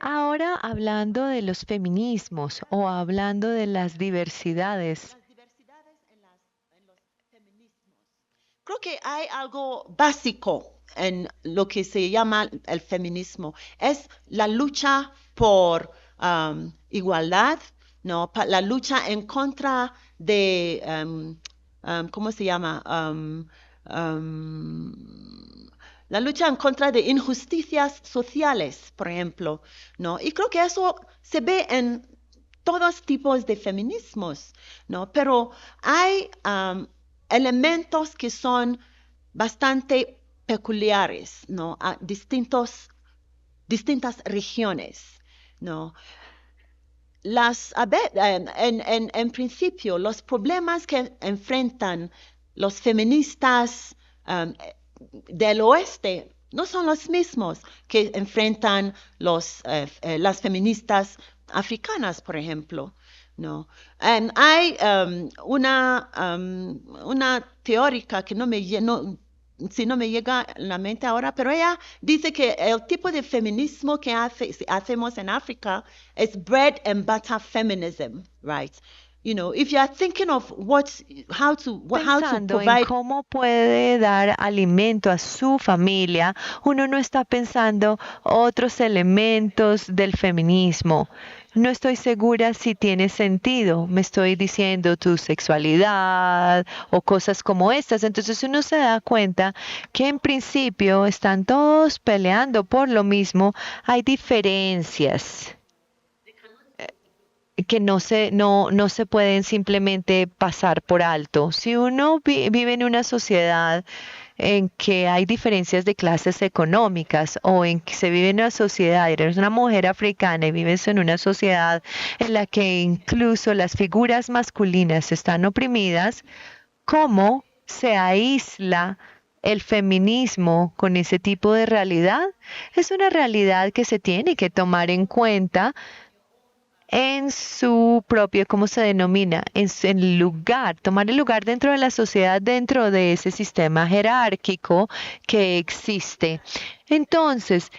Ahora hablando de los feminismos o hablando de las diversidades. Creo que hay algo básico en lo que se llama el feminismo. Es la lucha por igualdad, ¿no? La lucha en contra de, ¿cómo se llama? La lucha en contra de injusticias sociales, por ejemplo, ¿no? Y creo que eso se ve en todos tipos de feminismos, ¿no? Pero hay elementos que son bastante peculiares, ¿no? A distintas regiones, ¿no? En principio, los problemas que enfrentan los feministas del oeste no son los mismos que enfrentan las feministas africanas, por ejemplo, ¿no? Hay una teórica que no me llega a la mente ahora, pero ella dice que el tipo de feminismo que hacemos en África es bread and butter feminism, right? You know, if you are thinking of how to Pensando en provide. cómo puede dar alimento a su familia, uno no está pensando otros elementos del feminismo. No estoy segura si tiene sentido. Me estoy diciendo tu sexualidad o cosas como estas. Entonces uno se da cuenta que en principio están todos peleando por lo mismo. Hay diferencias que no se pueden simplemente pasar por alto. Si uno vive en una sociedad en que hay diferencias de clases económicas o en que se vive en una sociedad, eres una mujer africana y vives en una sociedad en la que incluso las figuras masculinas están oprimidas, ¿cómo se aísla el feminismo con ese tipo de realidad? Es una realidad que se tiene que tomar en cuenta en su propio, ¿cómo se denomina? En lugar, tomar el lugar dentro de la sociedad, dentro de ese sistema jerárquico que existe. Entonces,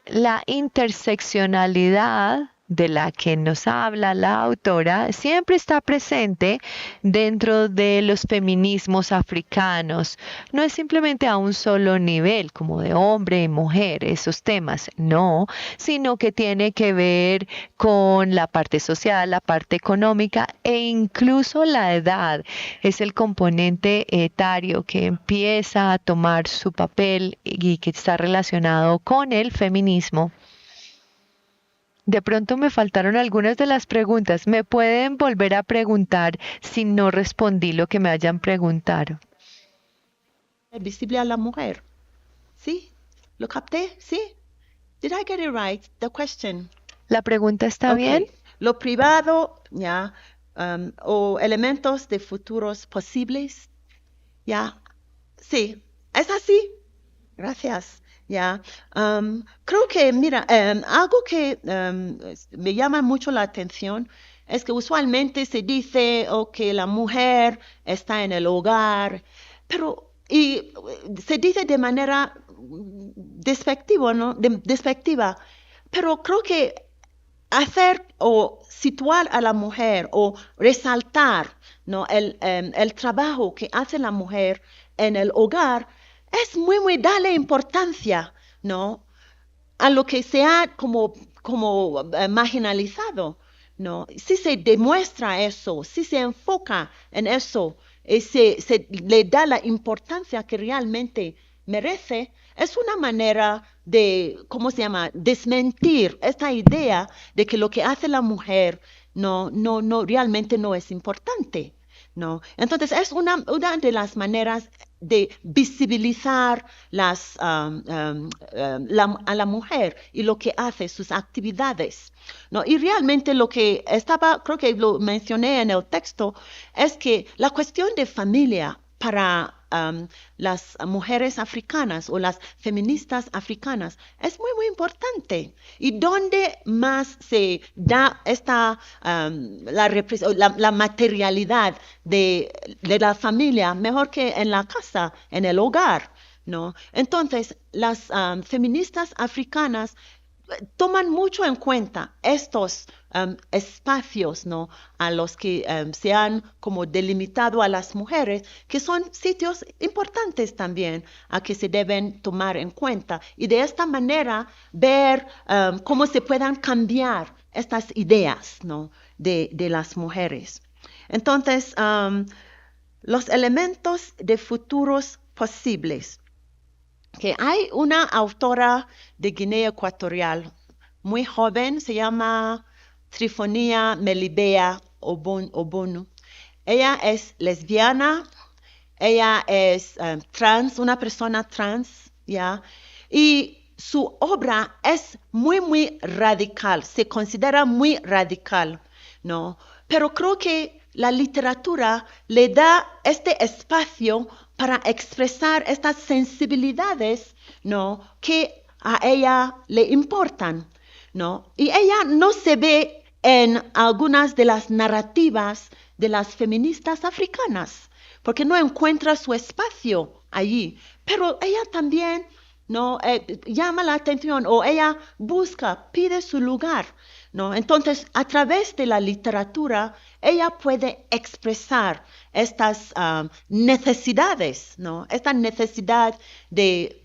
la interseccionalidad de la que nos habla la autora siempre está presente dentro de los feminismos africanos. No es simplemente a un solo nivel, como de hombre y mujer, esos temas, no, sino que tiene que ver con la parte social, la parte económica e incluso la edad. Es el componente etario que empieza a tomar su papel y que está relacionado con el feminismo. De pronto me faltaron algunas de las preguntas. ¿Me pueden volver a preguntar si no respondí lo que me hayan preguntado? Visible a la mujer. ¿Sí? ¿Lo capté? ¿Sí? Did I get it right? The question. ¿La pregunta está bien? Lo privado, ya, o elementos de futuros posibles, ya. Sí, es así. Gracias. Ya, creo que, mira, algo que me llama mucho la atención es que usualmente se dice que la mujer está en el hogar, pero se dice de manera despectiva, ¿no? Despectiva, pero creo que hacer o situar a la mujer o resaltar, ¿no? el trabajo que hace la mujer en el hogar es muy darle importancia, ¿no? A lo que se ha como marginalizado, ¿no? Si se demuestra eso, si se enfoca en eso, se le da la importancia que realmente merece, es una manera de, ¿cómo se llama?, desmentir esta idea de que lo que hace la mujer no realmente no es importante, ¿no? Entonces es una de las maneras de visibilizar a la mujer y lo que hace, sus actividades, ¿no? Y realmente lo que creo que lo mencioné en el texto, es que la cuestión de familia para las mujeres africanas o las feministas africanas es muy importante. Y donde más se da la materialidad de la familia, mejor que en la casa, en el hogar, ¿no? Entonces, las feministas africanas toman mucho en cuenta estos espacios, ¿no?, a los que se han como delimitado a las mujeres, que son sitios importantes también a que se deben tomar en cuenta. Y de esta manera ver cómo se puedan cambiar estas ideas, ¿no?, de las mujeres. Entonces, los elementos de futuros posibles. Que hay una autora de Guinea Ecuatorial, muy joven, se llama Trifonía Melibea Obonu. Ella es lesbiana, ella es trans, una persona trans, ¿ya? Y su obra es muy radical, se considera muy radical, ¿no? Pero creo que la literatura le da este espacio para expresar estas sensibilidades, ¿no?, que a ella le importan, ¿no? Y ella no se ve en algunas de las narrativas de las feministas africanas, porque no encuentra su espacio allí. Pero ella también, ¿no?, llama la atención, o ella busca, pide su lugar, ¿no? Entonces, a través de la literatura, ella puede expresar estas necesidades, ¿no? Esta necesidad de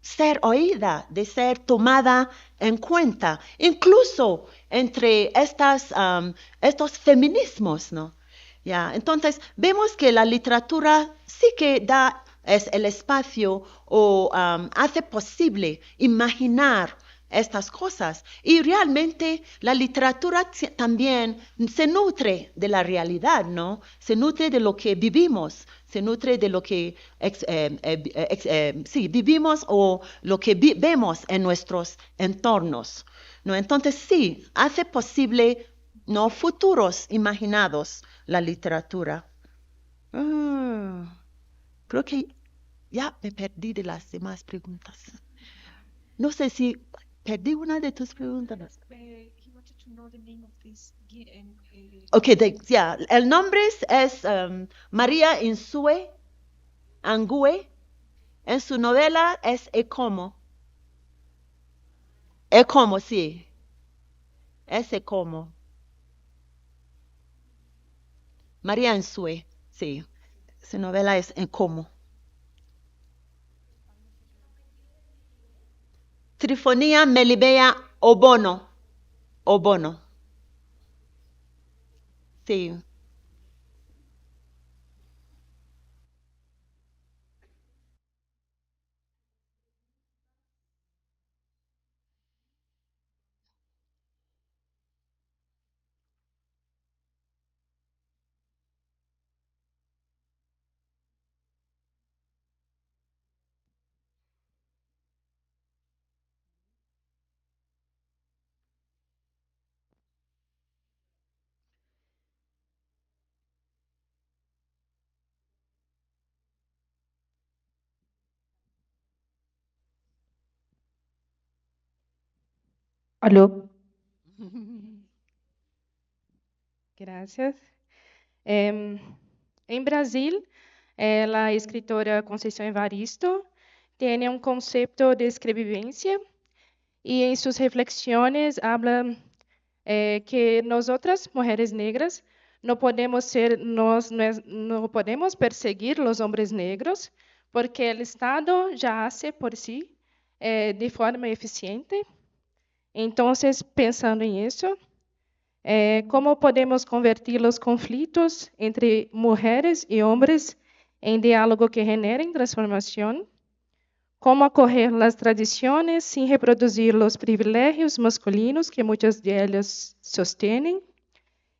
ser oída, de ser tomada en cuenta, incluso entre estos feminismos, ¿no? ¿Ya? Entonces, vemos que la literatura sí que da el espacio o hace posible imaginar estas cosas. Y realmente la literatura también se nutre de la realidad, ¿no? Se nutre de lo que vivimos, se nutre de lo que vivimos o lo que vemos en nuestros entornos, ¿no? Entonces sí, hace posible, ¿no?, futuros imaginados la literatura. Creo que ya me perdí de las demás preguntas. No sé si perdí una de tus preguntas. Ok, el nombre es María Insue Angue. En su novela es Ekomo. Ekomo, sí. Ese como. María Ensue, sí. Su novela es En Como. Trifonía Melibea Obono. Obono. Sí. Aló, gracias. En Brasil, la escritora Conceição Evaristo tiene un concepto de escrevivencia y en sus reflexiones habla que nosotras, mujeres negras, no podemos no podemos perseguir los hombres negros porque el Estado ya hace por sí de forma eficiente. Entonces, pensando en eso, ¿cómo podemos convertir los conflictos entre mujeres y hombres en diálogo que generen transformación? ¿Cómo acoger las tradiciones sin reproducir los privilegios masculinos que muchas de ellas sostienen?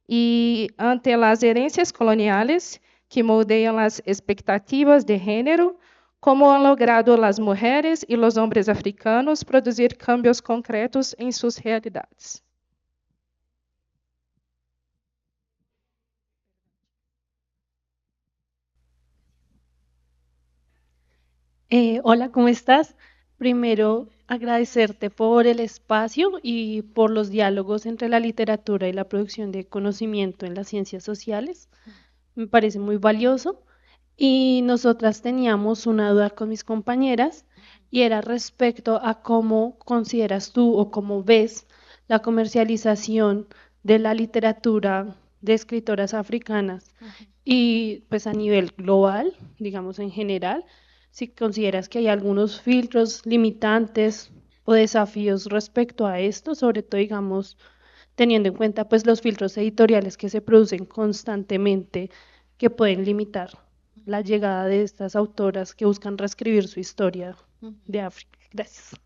Y ante las herencias coloniales que moldean las expectativas de género, ¿cómo han logrado las mujeres y los hombres africanos producir cambios concretos en sus realidades? Hola, ¿cómo estás? Primero, agradecerte por el espacio y por los diálogos entre la literatura y la producción de conocimiento en las ciencias sociales. Me parece muy valioso. Y nosotras teníamos una duda con mis compañeras y era respecto a cómo consideras tú o cómo ves la comercialización de la literatura de escritoras africanas y pues a nivel global, digamos en general, si consideras que hay algunos filtros limitantes o desafíos respecto a esto, sobre todo digamos teniendo en cuenta pues los filtros editoriales que se producen constantemente que pueden limitar la llegada de estas autoras que buscan reescribir su historia de África. Gracias.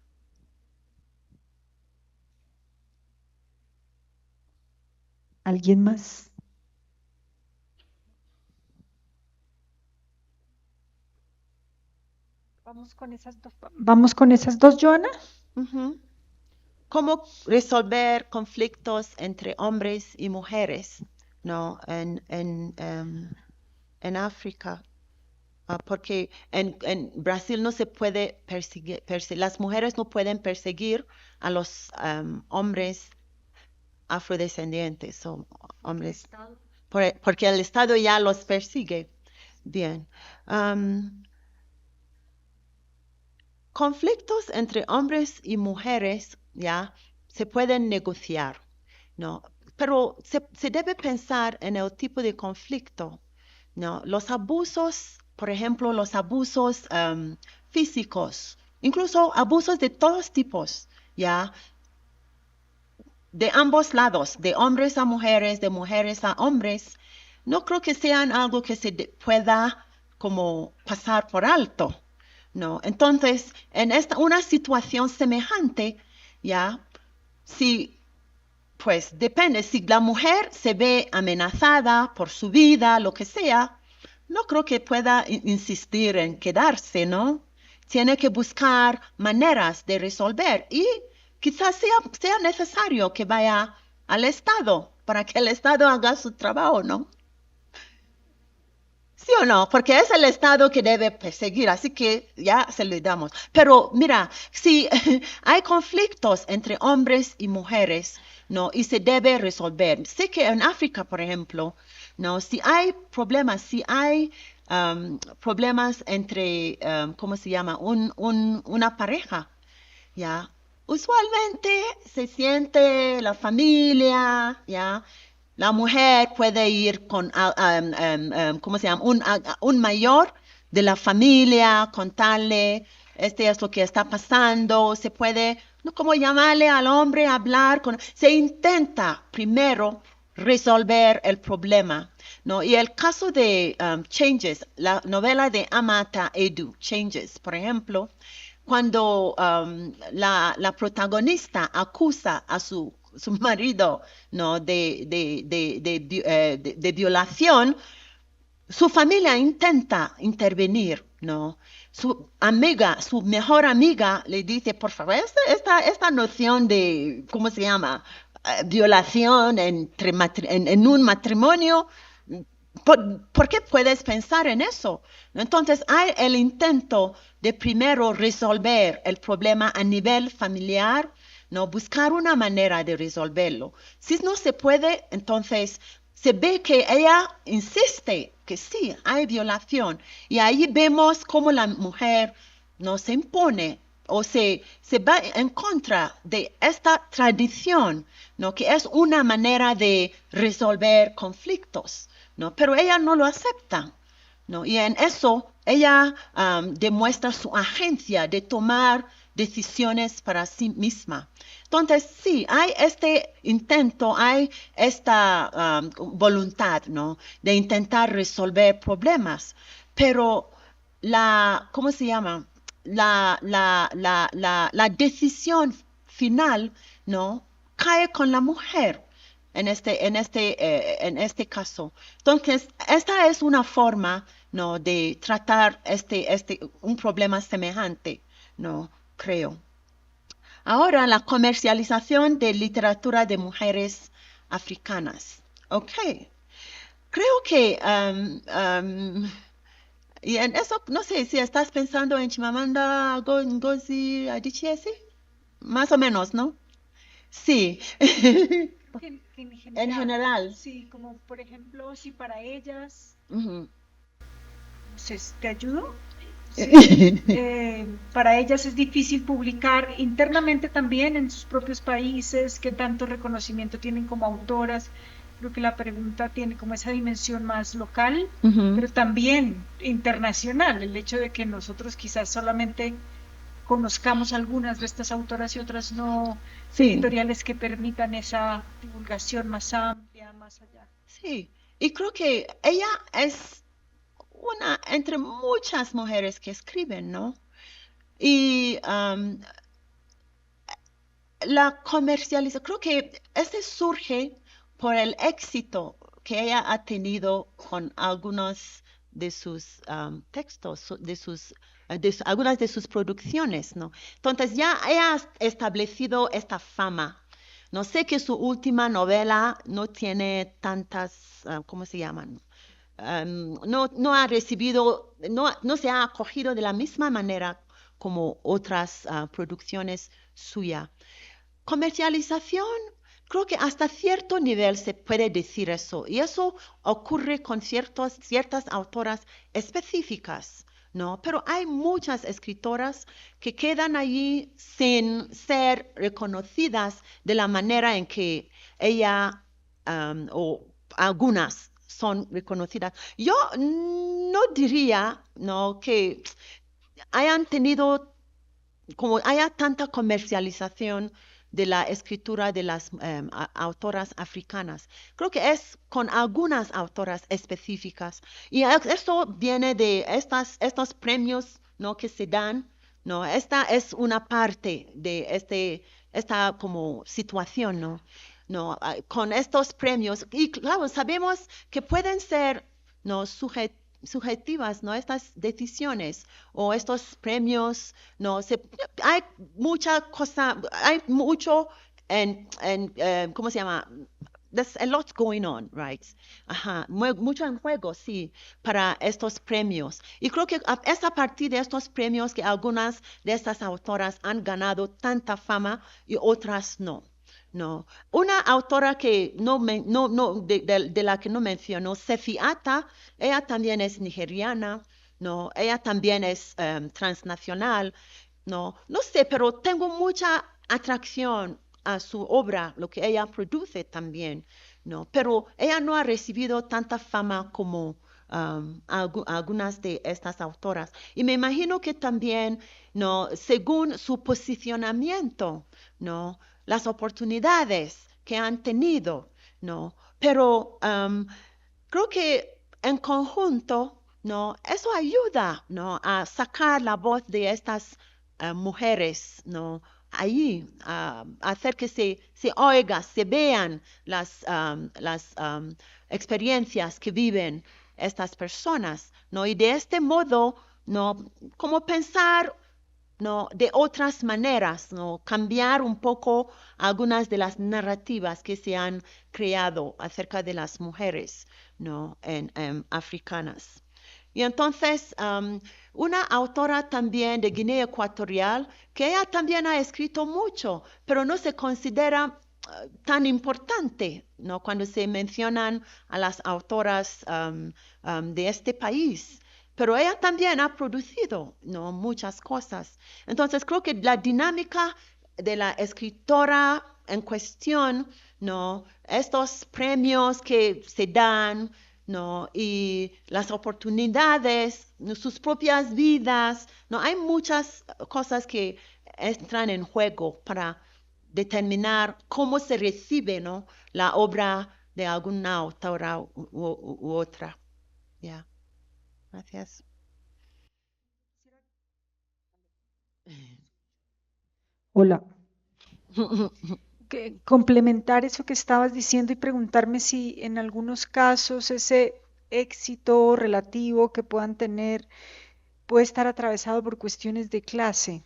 ¿Alguien más? Vamos con esas dos, Joana. ¿Cómo resolver conflictos entre hombres y mujeres, no, en África? Porque en Brasil no se puede perseguir, las mujeres no pueden perseguir a los hombres afrodescendientes o hombres, porque el Estado ya los persigue. Bien. Conflictos entre hombres y mujeres ya se pueden negociar, ¿no? Pero se debe pensar en el tipo de conflicto, ¿no? Los abusos, por ejemplo, los abusos físicos, incluso abusos de todos tipos, ¿ya? De ambos lados, de hombres a mujeres, de mujeres a hombres, no creo que sean algo que se pueda como pasar por alto, ¿no? Entonces, en una situación semejante, ya, si, pues depende, si la mujer se ve amenazada por su vida, lo que sea, no creo que pueda insistir en quedarse, ¿no? Tiene que buscar maneras de resolver y quizás sea necesario que vaya al Estado para que el Estado haga su trabajo, ¿no? ¿Sí o no? Porque es el Estado que debe perseguir, así que ya se lo damos. Pero mira, si hay conflictos entre hombres y mujeres, ¿no? Y se debe resolver. Sé que en África, por ejemplo, ¿no? Si hay problemas entre, ¿cómo se llama? Una pareja, ¿ya? usualmente se siente la familia, ¿ya? La mujer puede ir con, ¿cómo se llama? Un mayor de la familia, contarle, este es lo que está pasando, se puede, no como llamarle al hombre, hablar con, se intenta primero resolver el problema, ¿no? Y el caso de Changes, la novela de Amata Edu, Changes, por ejemplo, cuando la protagonista acusa a su marido, ¿no? de violación, su familia intenta intervenir, ¿no? Su amiga, su mejor amiga le dice, por favor, esta noción de, ¿cómo se llama? Violación en un matrimonio, ¿por qué puedes pensar en eso? Entonces hay el intento de primero resolver el problema a nivel familiar, ¿no? Buscar una manera de resolverlo. Si no se puede, entonces se ve que ella insiste que sí, hay violación. Y ahí vemos cómo la mujer no se impone o se va en contra de esta tradición, ¿no? Que es una manera de resolver conflictos, ¿no? Pero ella no lo acepta, ¿no? Y en eso ella demuestra su agencia de tomar decisiones para sí misma. Entonces, sí, hay este intento, hay esta voluntad, ¿no? De intentar resolver problemas, pero ¿cómo se llama? La decisión final, ¿no? Cae con la mujer en este caso. Entonces, esta es una forma, ¿no? De tratar un problema semejante, ¿no? Creo. Ahora, la comercialización de literatura de mujeres africanas. Ok. Creo que, y en eso, no sé si estás pensando en Chimamanda Ngozi Adichie, ¿sí? Más o menos, ¿no? Sí. En general. Sí, como por ejemplo, si para ellas, Ujú. ¿te ayudo? Sí, para ellas es difícil publicar internamente también en sus propios países, qué tanto reconocimiento tienen como autoras. Creo que la pregunta tiene como esa dimensión más local, pero también internacional, el hecho de que nosotros quizás solamente conozcamos algunas de estas autoras y otras no, Sí. editoriales que permitan esa divulgación más amplia, más allá. Sí, y creo que ella es una entre muchas mujeres que escriben, ¿no? Y la comercialización, creo que este surge por el éxito que ella ha tenido con algunos de sus textos, algunas de sus producciones, ¿no? Entonces ya ella ha establecido esta fama. No sé que su última novela no tiene tantas, ¿cómo se llaman? No ha recibido, no se ha acogido de la misma manera como otras producciones suyas. Comercialización, creo que hasta cierto nivel se puede decir eso, y eso ocurre con ciertas autoras específicas, ¿no? Pero hay muchas escritoras que quedan allí sin ser reconocidas de la manera en que ella o algunas son reconocidas. Yo no diría, ¿no?, que hayan tenido, como haya tanta comercialización de la escritura de las autoras africanas. Creo que es con algunas autoras específicas. Y esto viene de estos premios, ¿no?, que se dan, ¿no? Esta es una parte de esta como situación, ¿no? ¿No? Con estos premios. Y claro, sabemos que pueden ser, ¿no?, subjetivas, ¿no?, estas decisiones o estos premios, ¿no? Hay mucha cosa, hay mucho ¿cómo se llama? There's a lot going on, right? Ajá, mucho en juego, sí, para estos premios. Y creo que es a partir de estos premios que algunas de estas autoras han ganado tanta fama y otras no. No, una autora que de la que no menciono, Sefi Atta, ella también es nigeriana, no, ella también es transnacional, no sé, pero tengo mucha atracción a su obra, lo que ella produce también, ¿no? Pero ella no ha recibido tanta fama como algunas de estas autoras. Y me imagino que también, ¿no? Según su posicionamiento, ¿no? Las oportunidades que han tenido, ¿no? Pero creo que en conjunto, ¿no? Eso ayuda, ¿no? A sacar la voz de estas mujeres, ¿no? Allí, a hacer que se oiga, se vean las experiencias que viven estas personas, ¿no? Y de este modo, ¿no? Como pensar, ¿no? De otras maneras, ¿no? Cambiar un poco algunas de las narrativas que se han creado acerca de las mujeres, ¿no? Africanas. Y entonces, una autora también de Guinea Ecuatorial, que ella también ha escrito mucho, pero no se considera tan importante, ¿no? Cuando se mencionan a las autoras de este país. Pero ella también ha producido, ¿no? Muchas cosas. Entonces, creo que la dinámica de la escritora en cuestión, ¿no? Estos premios que se dan, ¿no? Y las oportunidades, ¿no? Sus propias vidas, ¿no? Hay muchas cosas que entran en juego para determinar cómo se recibe, ¿no? La obra de alguna autora u otra. Yeah. Gracias. Hola. Complementar eso que estabas diciendo y preguntarme si en algunos casos ese éxito relativo que puedan tener puede estar atravesado por cuestiones de clase.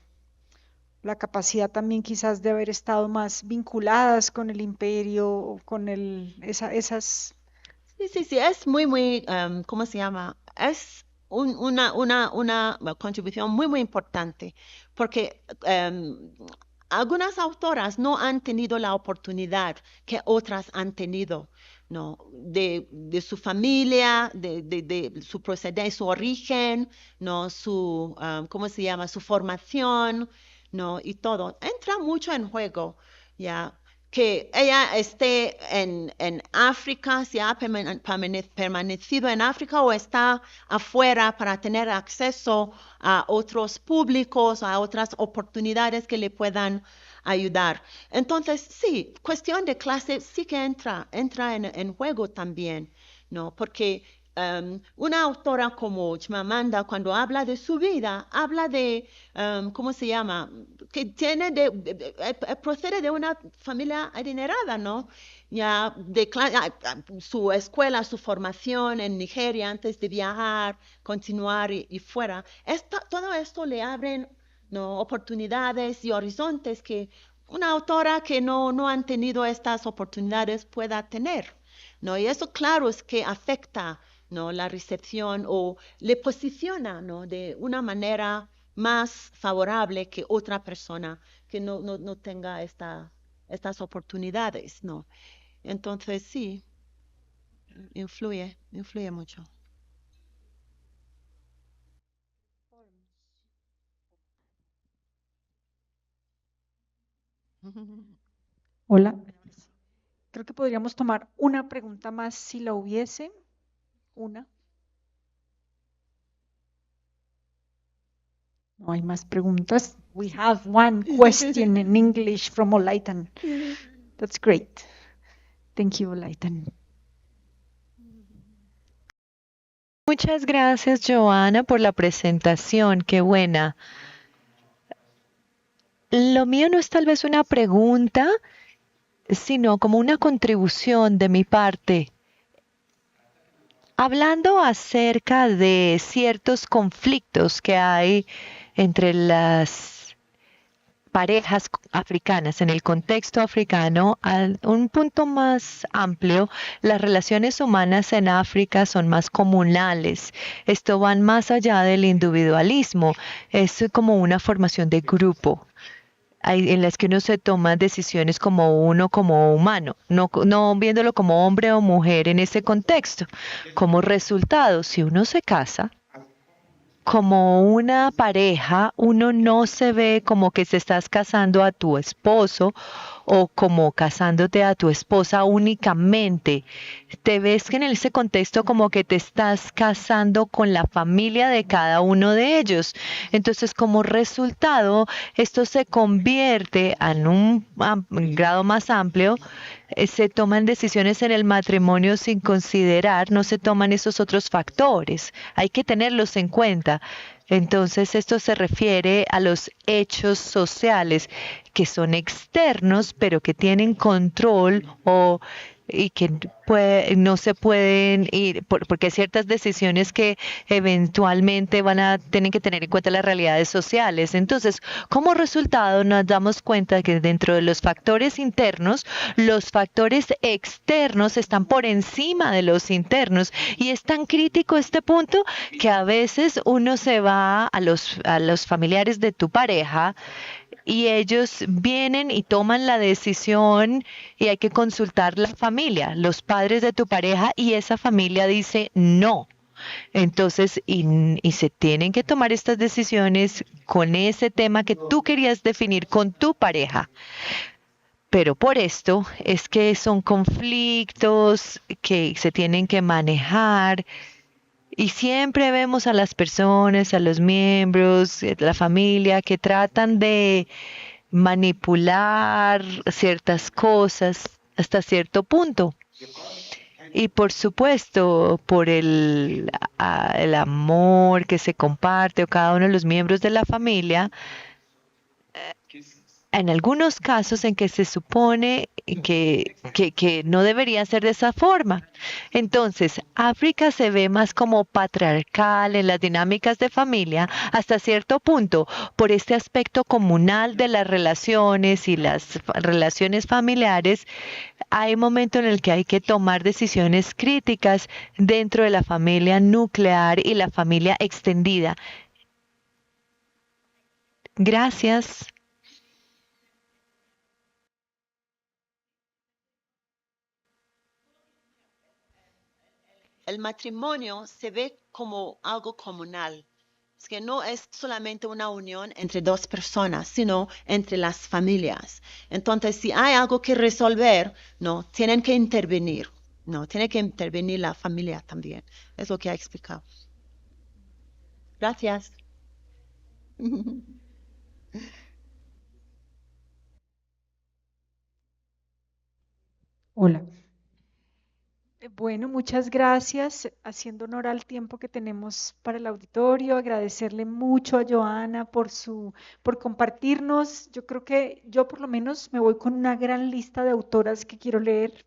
La capacidad también quizás de haber estado más vinculadas con el imperio o con esas... Sí, es muy, ¿cómo se llama? Es una contribución muy importante, porque algunas autoras no han tenido la oportunidad que otras han tenido, ¿no? De su familia, de su procedencia, su origen, ¿no? Su, ¿cómo se llama? Su formación, ¿no? Y todo. Entra mucho en juego, ¿ya? Que ella esté en África, si ha permanecido en África o está afuera para tener acceso a otros públicos, a otras oportunidades que le puedan ayudar. Entonces, sí, cuestión de clase sí que entra en juego también, ¿no? Porque una autora como Chimamanda, cuando habla de su vida, habla de, ¿cómo se llama? Que tiene procede de una familia adinerada, ¿no? Ya su escuela, su formación en Nigeria antes de viajar, continuar y fuera. Todo esto le abren, ¿no? Oportunidades y horizontes que una autora que no han tenido estas oportunidades pueda tener, ¿no? Y eso, claro, es que afecta, ¿no? La recepción o le posiciona, ¿no? De una manera más favorable que otra persona que no tenga estas oportunidades, ¿no? Entonces, sí, influye mucho. Hola. Creo que podríamos tomar una pregunta más si la hubiese. Una. No hay más preguntas. We have one question in English from Olaitan. That's great. Thank you, Olaitan. Muchas gracias, Joana, por la presentación. Qué buena. Lo mío no es tal vez una pregunta, sino como una contribución de mi parte. Hablando acerca de ciertos conflictos que hay entre las parejas africanas, en el contexto africano, a un punto más amplio, las relaciones humanas en África son más comunales. Esto va más allá del individualismo, es como una formación de grupo en las que uno se toma decisiones como uno, como humano, no viéndolo como hombre o mujer en ese contexto. Como resultado, si uno se casa como una pareja, uno no se ve como que se estás casando a tu esposo o como casándote a tu esposa únicamente. Te ves que en ese contexto como que te estás casando con la familia de cada uno de ellos. Entonces, como resultado, esto se convierte en un grado más amplio. Se toman decisiones en el matrimonio sin considerar, no se toman esos otros factores. Hay que tenerlos en cuenta. Entonces, esto se refiere a los hechos sociales que son externos, pero que tienen control y que no se pueden ir, porque hay ciertas decisiones que eventualmente tienen que tener en cuenta las realidades sociales. Entonces, como resultado, nos damos cuenta que dentro de los factores internos, los factores externos están por encima de los internos. Y es tan crítico este punto que a veces uno se va a los familiares de tu pareja y ellos vienen y toman la decisión y hay que consultar la familia, los padres de tu pareja, y esa familia dice no. Entonces, y se tienen que tomar estas decisiones con ese tema que tú querías definir con tu pareja. Pero por esto es que son conflictos que se tienen que manejar. Y siempre vemos a las personas, a los miembros de la familia que tratan de manipular ciertas cosas hasta cierto punto. Y por supuesto, por el amor que se comparte o cada uno de los miembros de la familia, en algunos casos en que se supone que no debería ser de esa forma. Entonces, África se ve más como patriarcal en las dinámicas de familia hasta cierto punto por este aspecto comunal de las relaciones y las relaciones familiares. Hay un momento en el que hay que tomar decisiones críticas dentro de la familia nuclear y la familia extendida. Gracias. El matrimonio se ve como algo comunal. Es que no es solamente una unión entre dos personas, sino entre las familias. Entonces, si hay algo que resolver, no, tienen que intervenir. No, tiene que intervenir la familia también. Es lo que ha explicado. Gracias. Hola. Bueno, muchas gracias. Haciendo honor al tiempo que tenemos para el auditorio, agradecerle mucho a Joana por compartirnos. Yo creo que yo por lo menos me voy con una gran lista de autoras que quiero leer.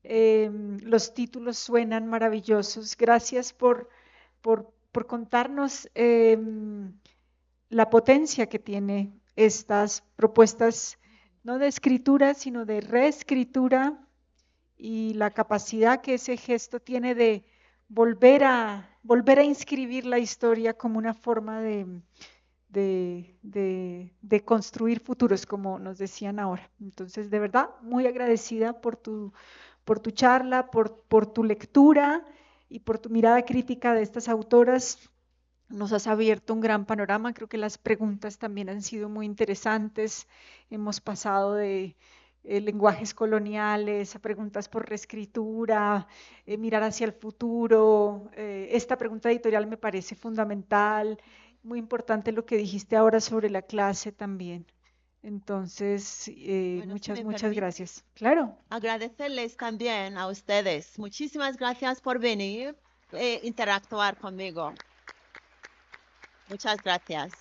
Los títulos suenan maravillosos. Gracias por contarnos la potencia que tiene estas propuestas, no de escritura, sino de reescritura, y la capacidad que ese gesto tiene de volver a inscribir la historia como una forma de construir futuros, como nos decían ahora. Entonces, de verdad, muy agradecida por tu charla, por tu lectura y por tu mirada crítica de estas autoras. Nos has abierto un gran panorama. Creo que las preguntas también han sido muy interesantes. Hemos pasado de lenguajes coloniales a preguntas por reescritura, mirar hacia el futuro. Esta pregunta editorial me parece fundamental. Muy importante lo que dijiste ahora sobre la clase también. Entonces, Bueno, muchas si me permite, gracias. Claro. agradecerles también a ustedes. Muchísimas gracias por venir e interactuar conmigo. Muchas gracias.